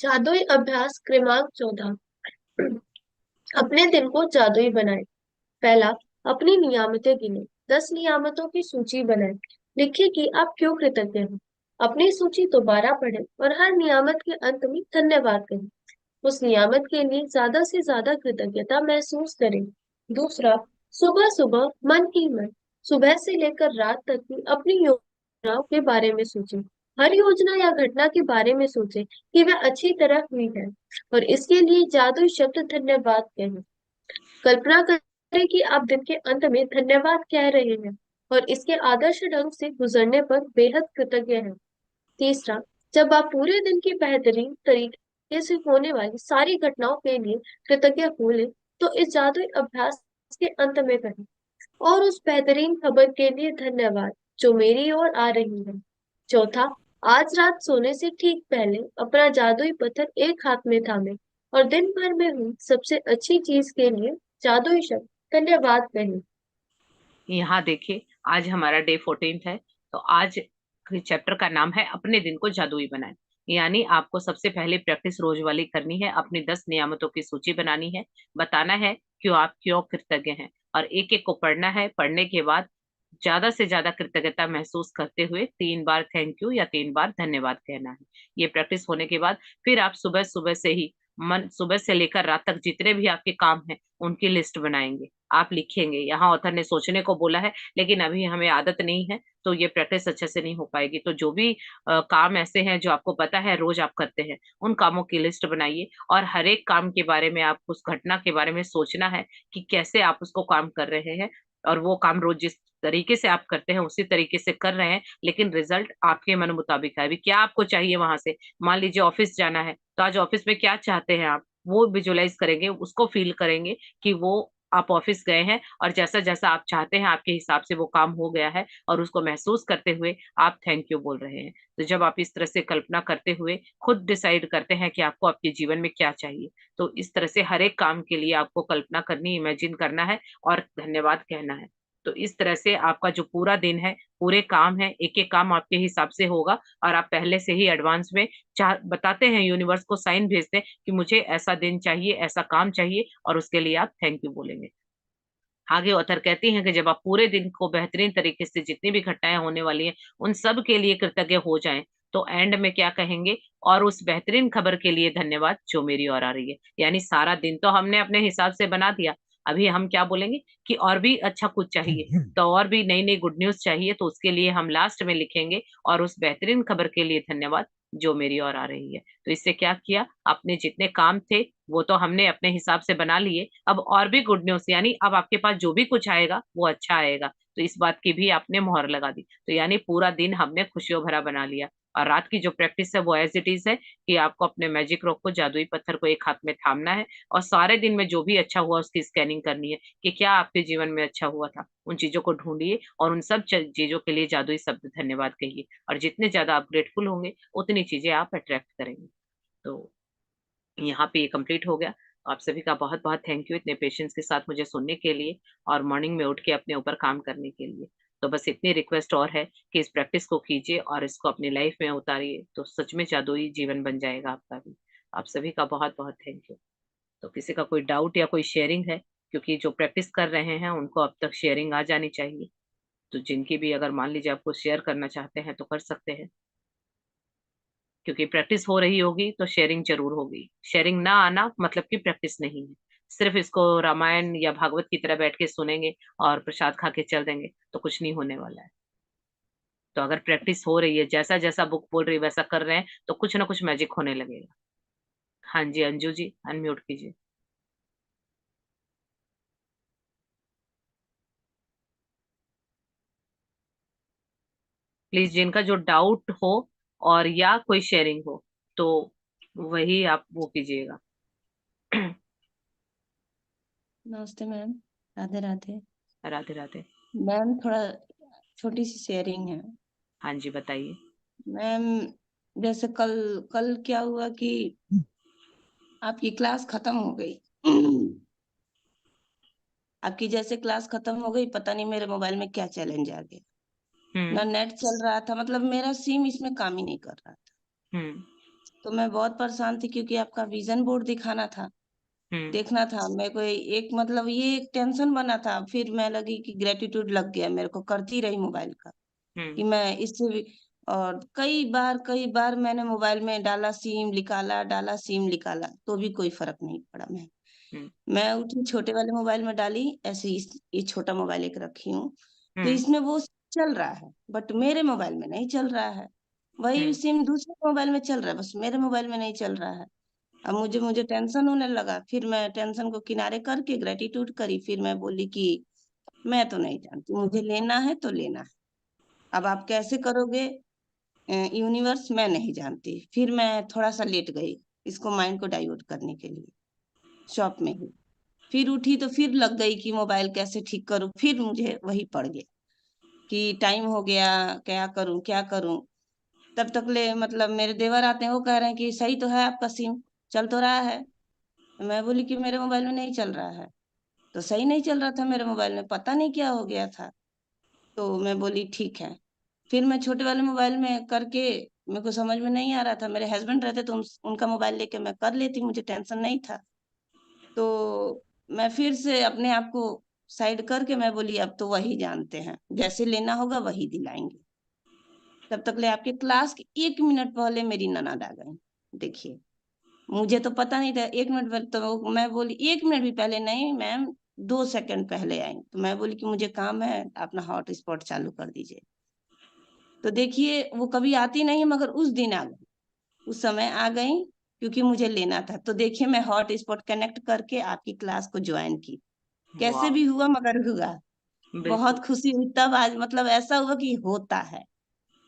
जादुई अभ्यास क्रमांक 14। अपने दिन को जादुई बनाएं। पहला, अपनी नियामतें गिने। 10 नियामतों की सूची बनाएं। लिखिए कि आप क्यों कृतज्ञ हैं। अपनी सूची दोबारा पढ़ें और हर नियामत के अंत में धन्यवाद कहें। उस नियामत के लिए ज्यादा से ज्यादा कृतज्ञता महसूस करें। दूसरा, सुबह सुबह मन ही मन, सुबह से लेकर रात तक की अपनी योजनाओं के बारे में सोचें। हर योजना या घटना के बारे में सोचें कि वह अच्छी तरह हुई है, और इसके लिए जादुई शब्द धन्यवाद कहें। कल्पना करें कि आप दिन के अंत में धन्यवाद कह रहे हैं और इसके आदर्श ढंग से गुजरने पर बेहद कृतज्ञ हैं। तीसरा, जब आप पूरे दिन की बेहतरीन तरीके से होने वाली सारी घटनाओं के लिए कृतज्ञ बोले, तो इस जादुई अभ्यास के अंत में कहें, और उस बेहतरीन खबर के लिए धन्यवाद जो मेरी ओर आ रही है। चौथा, आज रात सोने से ठीक पहले अपना जादुई पत्थर एक हाथ में थामे और दिन भर में हुई सबसे अच्छी चीज के लिए जादुई शब्द धन्यवाद कहें। यहाँ देखिए, आज हमारा डे 14 है। तो आज चैप्टर का नाम है अपने दिन को जादुई बनाएं। यानी आपको सबसे पहले प्रैक्टिस रोज वाली करनी है, अपनी 10 नियामतों की सूची बनानी है, बताना है क्यों आप क्यों कृतज्ञ हैं, और एक एक को पढ़ना है। पढ़ने के बाद ज्यादा से ज्यादा कृतज्ञता महसूस करते हुए 3 बार थैंक यू या 3 बार धन्यवाद कहना है। ये प्रैक्टिस होने के बाद फिर आप सुबह सुबह से ही मन सुबह से लेकर रात तक जितने भी आपके काम हैं उनकी लिस्ट बनाएंगे, आप लिखेंगे। यहाँ ऑथर ने सोचने को बोला है, लेकिन अभी हमें आदत नहीं है, तो ये प्रैक्टिस अच्छे से नहीं हो पाएगी। तो जो भी काम ऐसे हैं जो आपको पता है रोज आप करते हैं, उन कामों की लिस्ट बनाइए, और हर एक काम के बारे में आप उस घटना के बारे में सोचना है कि कैसे आप उसको काम कर रहे हैं, और वो काम रोज जिस तरीके से आप करते हैं उसी तरीके से कर रहे हैं, लेकिन रिजल्ट आपके मन मुताबिक है। अभी क्या आपको चाहिए वहां से, मान लीजिए ऑफिस जाना है, तो आज ऑफिस में क्या चाहते हैं आप, वो विजुलाइज करेंगे, उसको फील करेंगे कि वो आप ऑफिस गए हैं, और जैसा जैसा आप चाहते हैं आपके हिसाब से वो काम हो गया है, और उसको महसूस करते हुए आप थैंक यू बोल रहे हैं। तो जब आप इस तरह से कल्पना करते हुए खुद डिसाइड करते हैं कि आपको आपके जीवन में क्या चाहिए, तो इस तरह से हर एक काम के लिए आपको कल्पना करनी, इमेजिन करना है और धन्यवाद कहना है। तो इस तरह से आपका जो पूरा दिन है, पूरे काम है, एक एक काम आपके हिसाब से होगा, और आप पहले से ही एडवांस में चाह बताते हैं, यूनिवर्स को साइन भेजते हैं कि मुझे ऐसा दिन चाहिए, ऐसा काम चाहिए, और उसके लिए आप थैंक यू बोलेंगे। आगे ऑथर कहती हैं कि जब आप पूरे दिन को बेहतरीन तरीके से, जितनी भी घटनाएं होने वाली हैं उन सब के लिए कृतज्ञ हो जाएं, तो एंड में क्या कहेंगे, और उस बेहतरीन खबर के लिए धन्यवाद जो मेरी ओर आ रही है। यानी सारा दिन तो हमने अपने हिसाब से बना दिया, अभी हम क्या बोलेंगे कि और भी अच्छा कुछ चाहिए, तो और भी नई नई गुड न्यूज चाहिए, तो उसके लिए हम लास्ट में लिखेंगे और उस बेहतरीन खबर के लिए धन्यवाद जो मेरी ओर आ रही है। तो इससे क्या किया, अपने जितने काम थे वो तो हमने अपने हिसाब से बना लिए, अब और भी गुड न्यूज, यानी अब आपके पास जो भी कुछ आएगा वो अच्छा आएगा, तो इस बात की भी आपने मोहर लगा दी। तो यानी पूरा दिन हमने खुशियों भरा बना लिया। और रात की जो प्रैक्टिस है वो एज इट इज है कि आपको अपने मैजिक रॉक को, जादुई पत्थर को एक हाथ में थामना है, और सारे दिन में जो भी अच्छा हुआ उसकी स्कैनिंग करनी है कि क्या आपके जीवन में अच्छा हुआ था, उन चीजों को ढूंढिए और उन सब चीजों के लिए जादुई शब्द धन्यवाद कहिए, और जितने ज्यादा आप ग्रेटफुल होंगे उतनी चीजें आप अट्रैक्ट करेंगे। तो यहाँ पे ये कंप्लीट हो गया। तो आप सभी का बहुत बहुत थैंक यू इतने पेशेंस के साथ मुझे सुनने के लिए, और मॉर्निंग में उठ के अपने ऊपर काम करने के लिए। तो बस इतनी रिक्वेस्ट और है कि इस प्रैक्टिस को कीजिए और इसको अपनी लाइफ में उतारिए, तो सच में जादुई जीवन बन जाएगा आपका भी। आप सभी का बहुत बहुत थैंक यू। तो किसी का कोई डाउट या कोई शेयरिंग है, क्योंकि जो प्रैक्टिस कर रहे हैं उनको अब तक शेयरिंग आ जानी चाहिए, तो जिनकी भी, अगर मान लीजिए आपको शेयर करना चाहते हैं तो कर सकते हैं, क्योंकि प्रैक्टिस हो रही होगी तो शेयरिंग जरूर होगी। शेयरिंग ना आना मतलब कि प्रैक्टिस नहीं है। सिर्फ इसको रामायण या भागवत की तरह बैठ के सुनेंगे और प्रसाद खा के चल देंगे तो कुछ नहीं होने वाला है। तो अगर प्रैक्टिस हो रही है, जैसा जैसा बुक बोल रही है वैसा कर रहे हैं, तो कुछ ना कुछ मैजिक होने लगेगा। हाँ जी, अंजू जी अनम्यूट कीजिए। प्लीज जिनका जो डाउट हो और या कोई शेयरिंग हो, तो वही आप वो कीजिएगा। नमस्ते मैम। राधे राधे। राधे राधे। मैम थोड़ा छोटी सी शेयरिंग है। हाँ जी बताइए। मैम जैसे कल कल क्या हुआ कि आपकी क्लास खत्म हो गई। आपकी जैसे क्लास खत्म हो गई, पता नहीं मेरे मोबाइल में क्या चैलेंज आ गया। ना हम्म। नेट चल रहा था, मतलब मेरा सिम इसमें काम ही नहीं कर रहा था। हम्म। तो मैं बहुत परेशान थी क्योंकि आपका विजन बोर्ड दिखाना था, हम्म। देखना था मेरे को। एक मतलब ये एक टेंशन बना था। फिर मैं लगी कि ग्रेटिट्यूड लग गया मेरे को, करती रही मोबाइल का कि हम्म। मैं इससे भी। और कई बार मैंने मोबाइल में डाला सिम निकाला, डाला सिम निकाला, तो भी कोई फर्क नहीं पड़ा। हम्म। मैं उठी छोटे वाले मोबाइल में डाली, ऐसे ये छोटा मोबाइल एक रखी हूँ, तो हम्म। इसमें वो चल रहा है, बट मेरे मोबाइल में नहीं चल रहा है। वही हम्म। सिम दूसरे मोबाइल में चल रहा है, बस मेरे मोबाइल में नहीं चल रहा है। अब मुझे मुझे टेंशन होने लगा। फिर मैं टेंशन को किनारे करके ग्रेटिट्यूड करी। फिर मैं बोली कि मैं तो नहीं जानती, मुझे लेना है तो लेना है। अब आप कैसे करोगे यूनिवर्स, मैं नहीं जानती। फिर मैं थोड़ा सा लेट गई इसको माइंड को डाइवर्ट करने के लिए शॉप में ही। फिर उठी तो फिर लग गई कि मोबाइल कैसे ठीक करूं। फिर मुझे वही पड़ गया कि टाइम हो गया, क्या करूं क्या करूं। तब तक ले मतलब मेरे देवर आते हैं, वो कह रहे हैं कि सही तो है आपका सिम, चल तो रहा है। मैं बोली कि मेरे मोबाइल में नहीं चल रहा है। तो सही नहीं चल रहा था मेरे मोबाइल में, पता नहीं क्या हो गया था। तो मैं बोली ठीक है। फिर मैं छोटे वाले मोबाइल में करके, मेरे को समझ में नहीं आ रहा था। मेरे हस्बैंड रहते तो उनका मोबाइल लेके मैं कर लेती, मुझे टेंशन नहीं था। तो मैं फिर से अपने आप को साइड करके मैं बोली अब तो वही जानते हैं, जैसे लेना होगा वही दिलाएंगे। तब तक ले आपके क्लास के 1 मिनट पहले मेरी ननद आ गई। देखिए, मुझे तो पता नहीं था। 1 मिनट पहले तो मैं बोली, 1 मिनट भी पहले नहीं मैम, 2 सेकंड पहले आई। तो मैं बोली कि मुझे काम है, अपना हॉटस्पॉट चालू कर दीजिए। तो देखिए वो कभी आती नहीं है, मगर उस दिन आ गई, उस समय आ गई, क्योंकि मुझे लेना था। तो देखिए मैं हॉटस्पॉट कनेक्ट करके आपकी क्लास को ज्वाइन की। कैसे वाह। भी हुआ मगर हुआ। बिल्कुल। बहुत खुशी हुई तब। आज मतलब ऐसा हुआ कि होता है,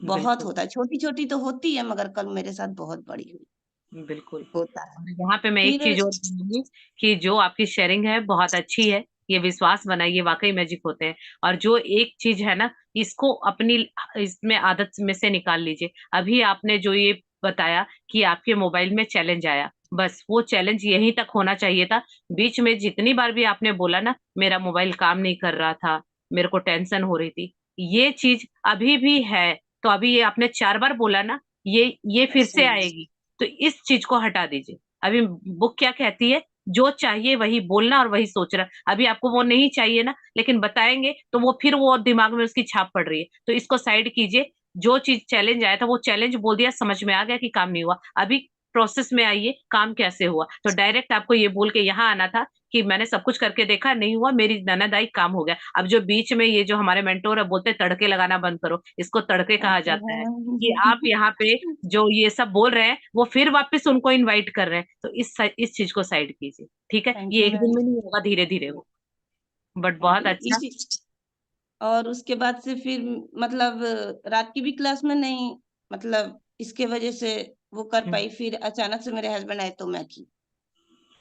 बहुत बिल्कुल। होता है। छोटी छोटी तो होती है, मगर कल मेरे साथ बहुत बड़ी हुई। बिल्कुल। होता है। और यहाँ पे मैं एक फिर चीज और बोलूंगी कि जो आपकी शेयरिंग है बहुत अच्छी है, ये विश्वास बनाइए, वाकई मैजिक होते हैं। और जो एक चीज है ना, इसको अपनी इसमें आदत में से निकाल लीजिए। अभी आपने जो ये बताया कि आपके मोबाइल में चैलेंज आया, बस वो चैलेंज यहीं तक होना चाहिए था। बीच में जितनी बार भी आपने बोला ना मेरा मोबाइल काम नहीं कर रहा था, मेरे को टेंशन हो रही थी, ये चीज अभी भी है। तो अभी ये आपने 4 बार बोला ना, ये फिर से अच्छा आएगी, तो इस चीज को हटा दीजिए। अभी बुक क्या कहती है, जो चाहिए वही बोलना और वही सोचना। अभी आपको वो नहीं चाहिए ना, लेकिन बताएंगे तो वो फिर वो दिमाग में उसकी छाप पड़ रही है, तो इसको साइड कीजिए। जो चीज चैलेंज आया था वो चैलेंज बोल दिया, समझ में आ गया कि काम नहीं हुआ। अभी प्रोसेस में आइए, काम कैसे हुआ। तो डायरेक्ट आपको ये बोल के यहाँ आना था कि मैंने सब कुछ करके देखा, नहीं हुआ, मेरी ननद आई, काम हो गया। अब जो बीच में ये जो हमारे मेंटोर है बोलते हैं, तड़के लगाना बंद करो, इसको तड़के कहा अच्छा। जाता है। कि आप यहाँ पे जो ये सब बोल रहे हैं वो फिर वापस उनको इनवाइट कर रहे हैं, तो इस चीज को साइड कीजिए, ठीक है। थैंक ये यू एक मैम। दिन में नहीं होगा, धीरे धीरे हो, बट थैंक बहुत यू अच्छा। इसी। और उसके बाद से फिर मतलब रात की भी क्लास में नहीं, मतलब इसके वजह से वो कर हम्म, पाई, फिर अचानक से मेरे हस्बैंड आए तो मैं की।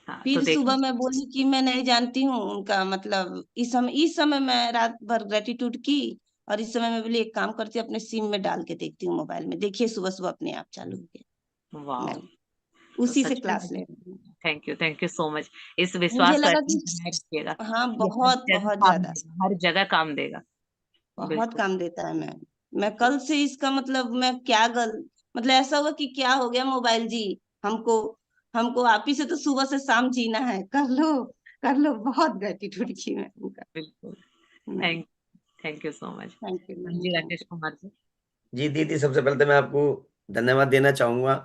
हाँ तो फिर देखिए। सुबह मैं बोली कि मैं नहीं जानती हूँ उनका मतलब, इस समय मैं रात भर ग्रेटिट्यूड की। और इस समय मैं बोली एक काम करती हूँ, अपने सिम में डाल के देखती हूँ मोबाइल में, देखिए सुबह सुबह अपने आप चालू हो गया। वाह। मैम तो उसी से सच में क्लास ले रही हूँ। Thank you so much. इस मुझे विश्वास को लगा ऐसे कि ही बनाए रखिएगा। हाँ, ये हर बहुत जगह बहुत काम ज्यादा, देगा, हर जगह काम देगा। बहुत बिल्कुल। काम देता है मैम। मैं कल से इसका मतलब मैं क्या मतलब ऐसा हुआ कि क्या हो गया मोबाइल जी, हमको हमको आप ही से तो सुबह से शाम जीना है, कर लो कर लो। बहुत ग्रेटिट्यूड की मैं उनका। बिल्कुल। Ma'am thank thank you so much. Thank you हाँ मैम, जी, थैंक राकेश कुमार जी। जी दीदी, सबसे पहले तो मैं आपको धन्यवाद देना चाहूंगा।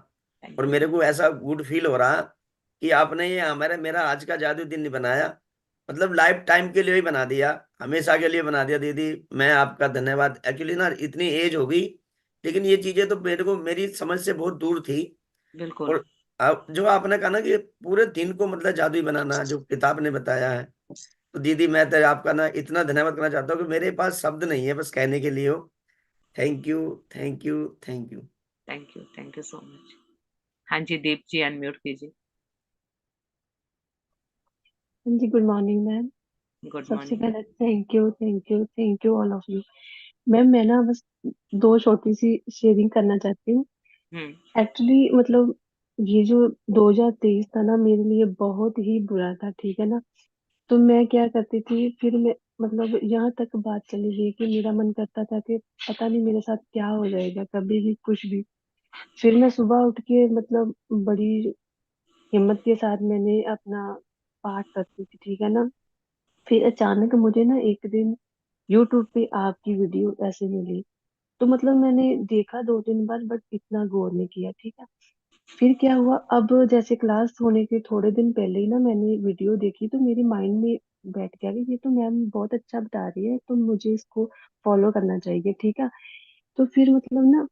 थैंक और यू। मेरे को ऐसा गुड फील हो रहा कि आपने ये हमारे मेरा आज का जादू दिन नहीं बनाया, मतलब लाइफ टाइम के लिए ही बना दिया, हमेशा के लिए बना दिया। दीदी मैं आपका धन्यवाद। एक्चुअली ना इतनी एज हो गई, लेकिन ये चीजें तो मेरे को मेरी समझ से बहुत दूर थी। बिल्कुल। और आप जो आपने कहा ना कि पूरे दिन को मतलब जादू ही बनाना, जो किताब ने बताया है, तो दीदी मैं तो आपका ना इतना धन्यवाद करना चाहता हूँ कि मेरे पास शब्द नहीं है बस कहने के लिए हो। Thank you, thank you, thank you. Thank you so much. हाँ जी, दीप जी अनम्यूट कीजिए। हाँ जी, गुड मॉर्निंग मैम। गुड सबसे मॉर्निंग। पहले thank you all of you. Ma'am मैं ना बस दो छोटी सी शेयरिंग करना चाहती हूँ। हम्म। एक्चुअली मतलब ये जो 2023 था ना मेरे लिए बहुत ही बुरा था, ठीक है ना। तो मैं क्या करती थी, फिर मैं मतलब यहाँ तक बात चली गई कि मेरा मन करता था कि पता नहीं मेरे साथ क्या हो जाएगा, कभी भी कुछ भी। फिर मैं सुबह उठ के मतलब बड़ी हिम्मत के साथ मैंने अपना पाठ करती थी, ठीक है ना। फिर अचानक मुझे ना एक दिन यूट्यूब पे आपकी वीडियो ऐसे मिली। तो मतलब मैंने देखा 2-3 बार, बट इतना गौर नहीं किया, ठीक है। फिर क्या हुआ, अब जैसे क्लास होने के थोड़े दिन पहले ही ना मैंने वीडियो देखी, तो मेरे माइंड में बैठ गया कि ये तो मैम बहुत अच्छा बता रही है, तो मुझे इसको फॉलो करना चाहिए, ठीक है। तो फिर मतलब ना,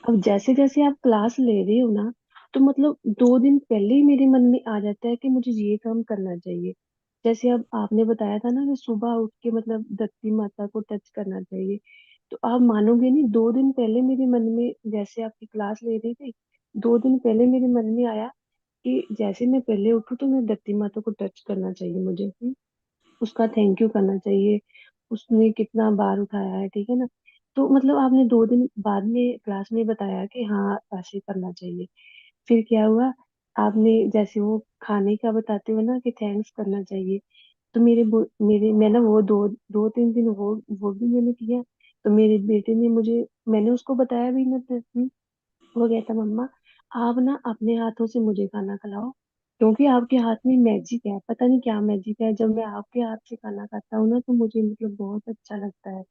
अब जैसे जैसे आप क्लास ले रहे हो ना, तो मतलब 2 दिन पहले ही मेरे मन में आ जाता है कि मुझे ये काम करना चाहिए। जैसे अब आपने बताया था ना कि सुबह उठ के मतलब धरती माता को टच करना चाहिए। तो आप मानोगे नहीं, 2 दिन पहले मेरे मन में, जैसे आपकी क्लास ले रही थी, 2 दिन पहले मेरे मन में आया कि जैसे मैं पहले उठूं तो मैं धरती माता को टच करना चाहिए मुझे। उसका थैंक यू करना चाहिए, उसने कितना बार उठाया है, ठीक है ना। तो मतलब आपने 2 दिन बाद में क्लास में बताया कि हाँ ऐसे करना चाहिए। फिर क्या हुआ, आपने जैसे वो खाने का बताते हुए ना कि थैंक्स करना चाहिए, तो मेरे मैं ना वो 2-3 दिन वो भी मैंने किया। तो मेरे बेटे ने मुझे, मैंने उसको बताया भी ना था। वो कहता मम्मा आप ना अपने हाथों से मुझे खाना खिलाओ, क्योंकि आपके हाथ में मैजिक है, पता नहीं क्या मैजिक है, जब मैं आपके हाथ से खाना खाता हूँ ना तो मुझे मतलब बहुत अच्छा लगता है।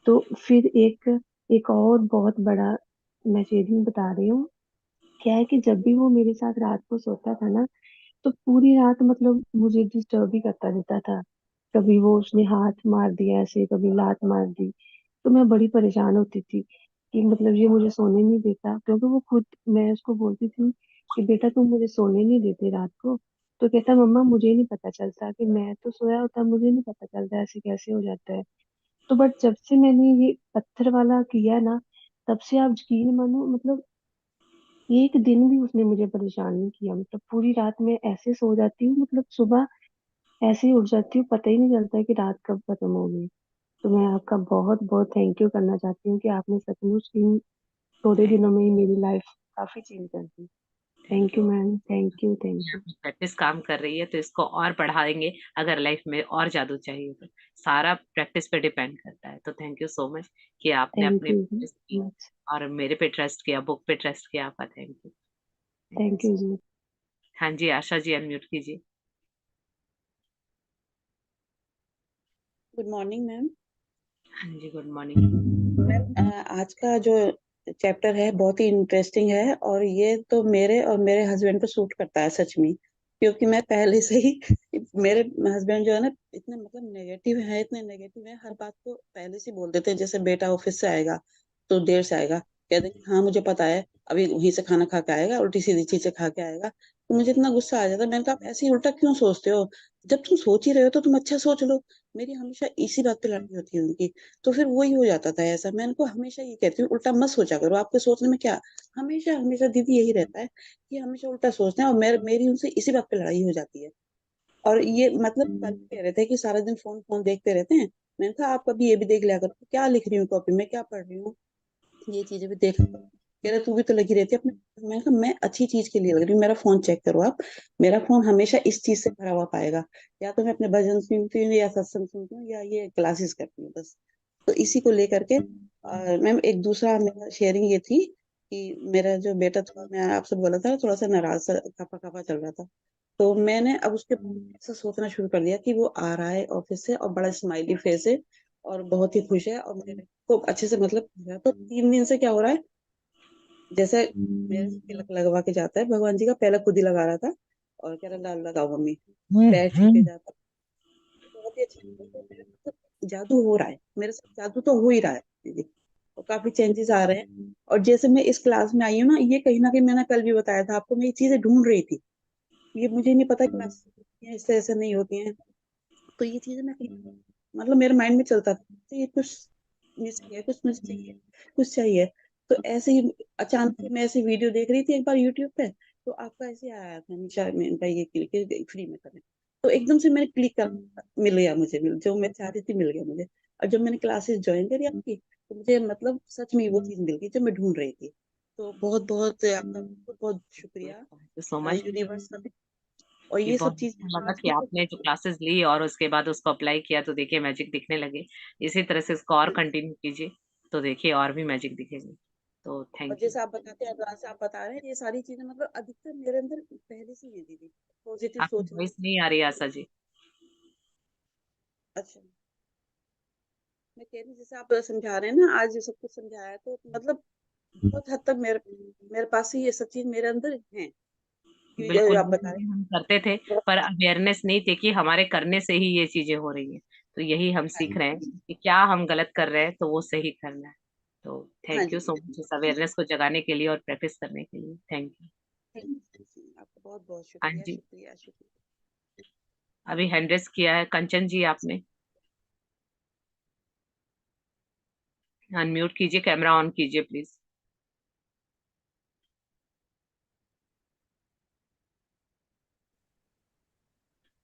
तो फिर एक और बहुत बड़ा मैं शेयरिंग बता रही हूँ। क्या है कि जब भी वो मेरे साथ रात को सोता था ना, तो पूरी रात मतलब मुझे डिस्टर्ब ही करता रहता था। कभी वो उसने हाथ मार दिया ऐसे, कभी लात मार दी। तो मैं बड़ी परेशान होती थी कि मतलब ये मुझे सोने नहीं देता, क्योंकि वो खुद, मैं उसको बोलती थी कि बेटा तुम मुझे सोने नहीं देते रात को। तो कहता मम्मा मुझे नहीं पता चलता, कि मैं तो सोया होता, मुझे नहीं पता चलता ऐसे कैसे हो जाता है। तो बट जब से मैंने ये पत्थर वाला किया ना, तब से आप यकीन मानो मतलब एक दिन भी उसने मुझे परेशान नहीं किया। मतलब पूरी रात में ऐसे सो जाती हूँ, मतलब सुबह ऐसे ही उठ जाती हूँ, पता ही नहीं चलता है कि रात कब खत्म हो गई। तो मैं आपका बहुत बहुत थैंक यू करना चाहती हूँ कि आपने सचमुच इन थोड़े थैंक दिनों में ही मेरी लाइफ काफी चेंज कर दी। Thank you ma'am, thank you, thank you. Practice काम कर रही है तो इसको और बढ़ाएंगे अगर लाइफ में और जादू चाहिए तो। सारा प्रैक्टिस पे डिपेंड करता है। तो थैंक यू सो मच कि आपने थैंक अपनी यू प्रैक्टिस की मच। और मेरे पे ट्रस्ट किया, बुक पे ट्रस्ट किया। आपका थैंक यू। थैंक यू जी। हाँ जी, आशा जी अनम्यूट कीजिए। Good morning ma'am. हाँ जी, गुड मॉर्निंग। मैम आज का जो चैप्टर है बहुत ही इंटरेस्टिंग है और ये तो मेरे और मेरे हस्बैंड पे सूट करता है सच में, क्योंकि मैं पहले से ही मेरे हस्बैंड जो है ना इतने मतलब नेगेटिव है, इतने नेगेटिव है, हर बात को पहले से बोल देते हैं। जैसे बेटा ऑफिस से आएगा तो देर से आएगा, कहते हैं हाँ मुझे पता है, अभी वहीं से खाना खा के आएगा, उल्टी सीधी चीजें खा के आएगा। तो मुझे इतना गुस्सा आ जाता है। मैंने कहा आप ऐसे ही उल्टा क्यों सोचते हो? जब तुम सोच ही रहे हो तो तुम अच्छा सोच लो। मेरी हमेशा इसी बात पे लड़ाई होती है उनकी। तो फिर वही हो जाता था ऐसा। मैं इनको हमेशा ये कहती हूँ उल्टा मत सोचा करो, आपके सोचने में क्या। हमेशा हमेशा दीदी यही रहता है कि हमेशा उल्टा सोचते हैं, और मेरी उनसे इसी बात पे लड़ाई हो जाती है। और ये मतलब कल कह रहे थे कि सारा दिन फोन फोन देखते रहते हैं। मैंने कहा आप कभी ये भी देख लिया करो, क्या लिख रही हूँ कॉपी में, क्या पढ़ रही हूँ, ये चीजें भी देख। कह रहे तू भी तो लगी रहती है अपने। मैंने कहा मैं अच्छी चीज के लिए लग रही हूँ, मेरा फोन चेक करो आप। मेरा फोन हमेशा इस चीज से भरा हुआ पाएगा, या तो मैं अपने भजन सुनती हूँ या सत्संग सुनती हूँ या ये क्लासेस करती हूँ बस। तो इसी को लेकर के मैम एक दूसरा मेरा शेयरिंग ये थी कि मेरा जो बेटा था, मैं आपसे बोला था थोड़ा सा नाराज सा खपा खपा चल रहा था। तो मैंने अब उसके बारे में ऐसा सोचना शुरू कर दिया कि वो आ रहा है ऑफिस से और बड़ा स्माइली फेस है और बहुत ही खुश है और मेरे को अच्छे से मतलब कर रहा है। तो 3 दिन से क्या हो रहा है, जैसे मेरे से तिलक लगवा के जाता है भगवान जी का, पहले खुद ही लगा रहा था और कह रहा लाल लगाओ मम्मी, पैर छू के जाता। बहुत ही अच्छा लगा। तो मेरे मतलब जादू हो रहा है मेरे साथ, जादू तो हो ही रहा है दीदी। और काफी चेंजेस आ रहे हैं। और जैसे मैं इस क्लास में आई हूँ ना, ये कहीं ना कहीं मैंने कल भी बताया था आपको, मैं ये चीजें ढूंढ रही थी। ये मुझे नहीं पता क्लास इससे ऐसे नहीं होती हैं। तो ये चीजें मैं मतलब मेरे माइंड में चलता था तो ये कुछ मिस किया, कुछ मिस चाहिए, कुछ चाहिए। तो ऐसे ही अचानक से मैं ऐसी वीडियो देख रही थी एक बार यूट्यूब पे, तो आपका ऐसे आया था निशा में इनका ये क्लिक फ्री में करें। तो एकदम से मैंने क्लिक कर, मिल गया मुझे, जो मैं चाह रही थी मिल गया मुझे। और जब मैंने क्लासेस ज्वाइन करी आपकी, तो मुझे मतलब सच में वो चीज मिल गई जो मैं ढूंढ रही थी। तो बहुत बहुत आपका बहुत बहुत शुक्रिया thank you so much. Universe का भी। और ये ये सब बहुत चीज अच्छा लगा आज कि आपने जो क्लासेस ली और उसके बाद उसको अप्लाई किया तो देखिए मैजिक दिखने लगे। इसी तरह से इसको और कंटिन्यू कीजिए तो देखिए और भी मैजिक दिखेगी। तो और थैंक यू। जैसे आप बताते हैं एडवांस से आप बता रहे हैं, ये सारी चीजें मतलब अधिकतर मेरे अंदर पहले से ही है दीदी। पॉजिटिव आपकी सोचना। वॉइस नहीं आ रही आशा जी। अच्छा, मैं कह रही हूँ जैसे आप समझा रहे हैं ना, आज ये सब कुछ समझाया तो मतलब बहुत हद तक मेरे मेरे पास ही ये सब चीज मेरे अंदर है कि जो बिल्कुल, आप ये बता चीजें रहे हम करते थे पर अवेयरनेस नहीं थी कि हमारे करने से ही ये चीजें हो रही है। तो यही हम हैं। सीख रहे हैं कि क्या हम गलत कर रहे हैं तो वो सही करना है। तो हाँ thank ji you so much इस अवेयरनेस को जगाने के लिए और प्रैक्टिस करने के लिए। Thank you. आपका बहुत बहुत हाँ शुक्रिया जी, शुक्रिया शुक्रिया। अभी हैंड रेस किया है कंचन जी आपने। अनम्यूट कीजिए, कैमरा ऑन कीजिए प्लीज।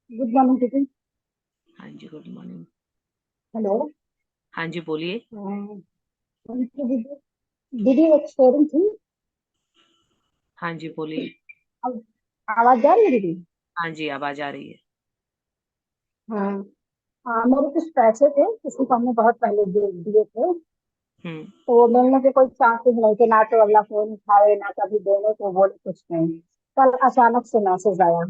गुड मॉर्निंग दीदी। हाँ जी, गुड मॉर्निंग। हेलो। हाँ जी, बोलिए। दीदी, दीदी एक शेयरिंग थी। हाँ जी, बोलिए। अब आवाज जा रही है दीदी? हाँ जी, आवाज आ रही है। हाँ। मेरे कुछ पैसे थे, किसी को हमने बहुत पहले दे दिए थे। हम्म। तो वो मिलने के कोई चांसेस नहीं थे, ना तो अगला फोन उठाए ना कभी देने को बोले, कुछ नहीं। कल अचानक से मैसेज आया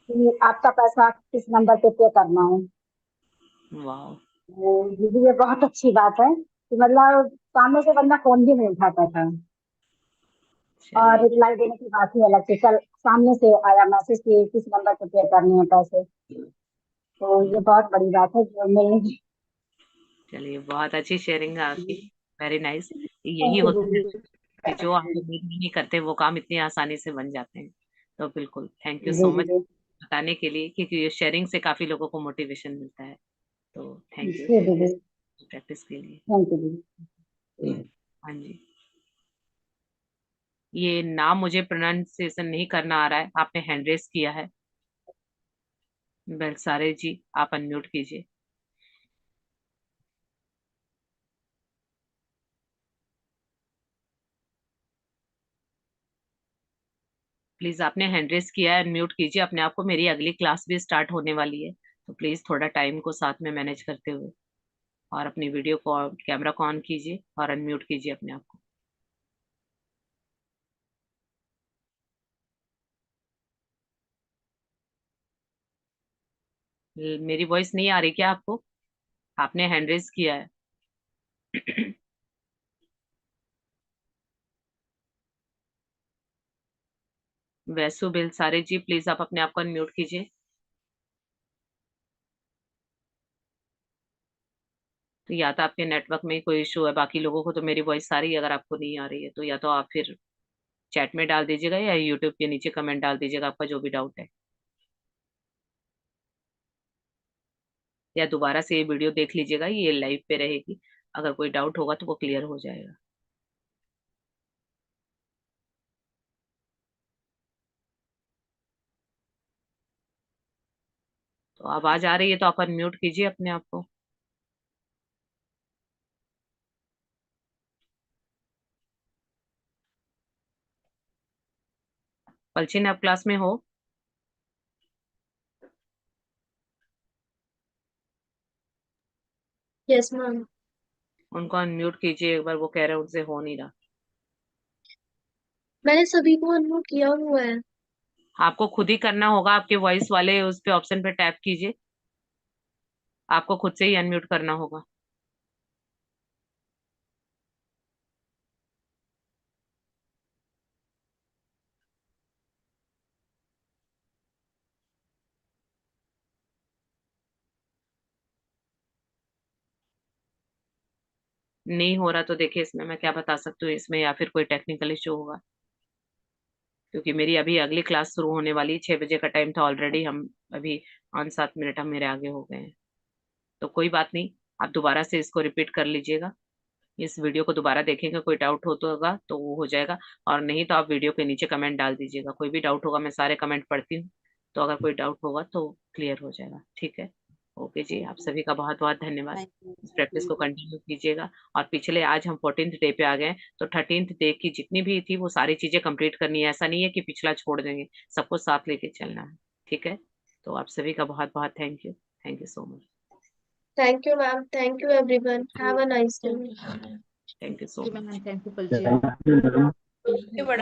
कि आपका पैसा किस नंबर पे पे करना है। वाह। वो दीदी ये बहुत अच्छी बात है कि मतलब सामने से बंदा फोन भी नहीं उठाता था। और चलिए। रिप्लाई देने की बात ही अलग थी। कल सामने से आया मैसेज कि किस नंबर पर पे करने हैं पैसे। तो ये बहुत बड़ी बात है जो मिलेगी। चलिए, बहुत अच्छी शेयरिंग है आपकी। Very nice. यही थैंक यू होता है दीदी। कि जो आप उम्मीद भी नहीं करते वो काम इतनी आसानी से बन जाते हैं। तो बिल्कुल thank you ji so much दीदी। बताने के लिए, क्योंकि शेयरिंग से काफी लोगों को मोटिवेशन मिलता है। तो थैंक यू जी दीदी। इस प्रैक्टिस के लिए। थैंक यू दीदी। हाँ जी। ये नाम मुझे प्रोनाउंसिएशन नहीं करना आ रहा है, आपने हैंड रेस किया है। बेलसारे जी, आप अनम्यूट कीजिए। प्लीज आपने हैंड रेस किया है, अनम्यूट कीजिए अपने आप को, मेरी अगली क्लास भी स्टार्ट होने वाली है, तो प्लीज थोड़ा टाइम को साथ में मैनेज करते हुए और अपनी वीडियो को कैमरा को ऑन कीजिए और अनम्यूट कीजिए अपने आप को। मेरी वॉइस नहीं आ रही क्या आपको? आपने हैंड रेस किया है। वैसु बिलसारे जी, प्लीज आप अपने आप को अनम्यूट कीजिए। तो या तो आपके नेटवर्क में ही कोई इशू है, बाकी लोगों को तो मेरी वॉइस आ रही है, अगर आपको नहीं आ रही है तो या तो आप फिर चैट में डाल दीजिएगा या यूट्यूब के नीचे कमेंट डाल दीजिएगा आपका जो भी डाउट है, या दोबारा से ये वीडियो देख लीजिएगा, ये लाइव पे रहेगी, अगर कोई डाउट होगा तो वो क्लियर हो जाएगा। तो आवाज आ रही है तो आप अनम्यूट कीजिए अपने आप को। पलचिन आप क्लास में हो? Yes ma'am. उनको अनम्यूट कीजिए एक बार, वो कह रहे हैं उनसे हो नहीं रहा। मैंने सभी को अनम्यूट किया हुआ है। आपको खुद ही करना होगा, आपके वॉइस वाले उस पे ऑप्शन पे टैप कीजिए, आपको खुद से ही अनम्यूट करना होगा। नहीं हो रहा तो देखिए इसमें मैं क्या बता सकती हूँ, इसमें या फिर कोई टेक्निकल इशू होगा, क्योंकि मेरी अभी अगली क्लास शुरू होने वाली, 6 बजे का टाइम था ऑलरेडी, हम अभी 5-7 मिनट हम मेरे आगे हो गए हैं। तो कोई बात नहीं, आप दोबारा से इसको रिपीट कर लीजिएगा, इस वीडियो को दोबारा देखेंगे, कोई डाउट हो तो होगा तो वो हो जाएगा, और नहीं तो आप वीडियो के नीचे कमेंट डाल दीजिएगा, कोई भी डाउट होगा, मैं सारे कमेंट पढ़ती हूँ, तो अगर कोई डाउट होगा तो क्लियर हो जाएगा। ठीक है, ओके जी, आप सभी का बहुत बहुत धन्यवाद। Thank you. इस प्रैक्टिस को कंटिन्यू कीजिएगा, और पिछले आज हम 14th डे पे आ गए हैं, तो 13th डे की जितनी भी थी वो सारी चीजें कंप्लीट करनी है, ऐसा नहीं है कि पिछला छोड़ देंगे, सबको साथ लेके चलना है। ठीक है, तो आप सभी का बहुत बहुत thank you so much. Thank you ma'am, thank you everyone, have a nice day. Thank you so जी मच। Ma'am, thank you पलची।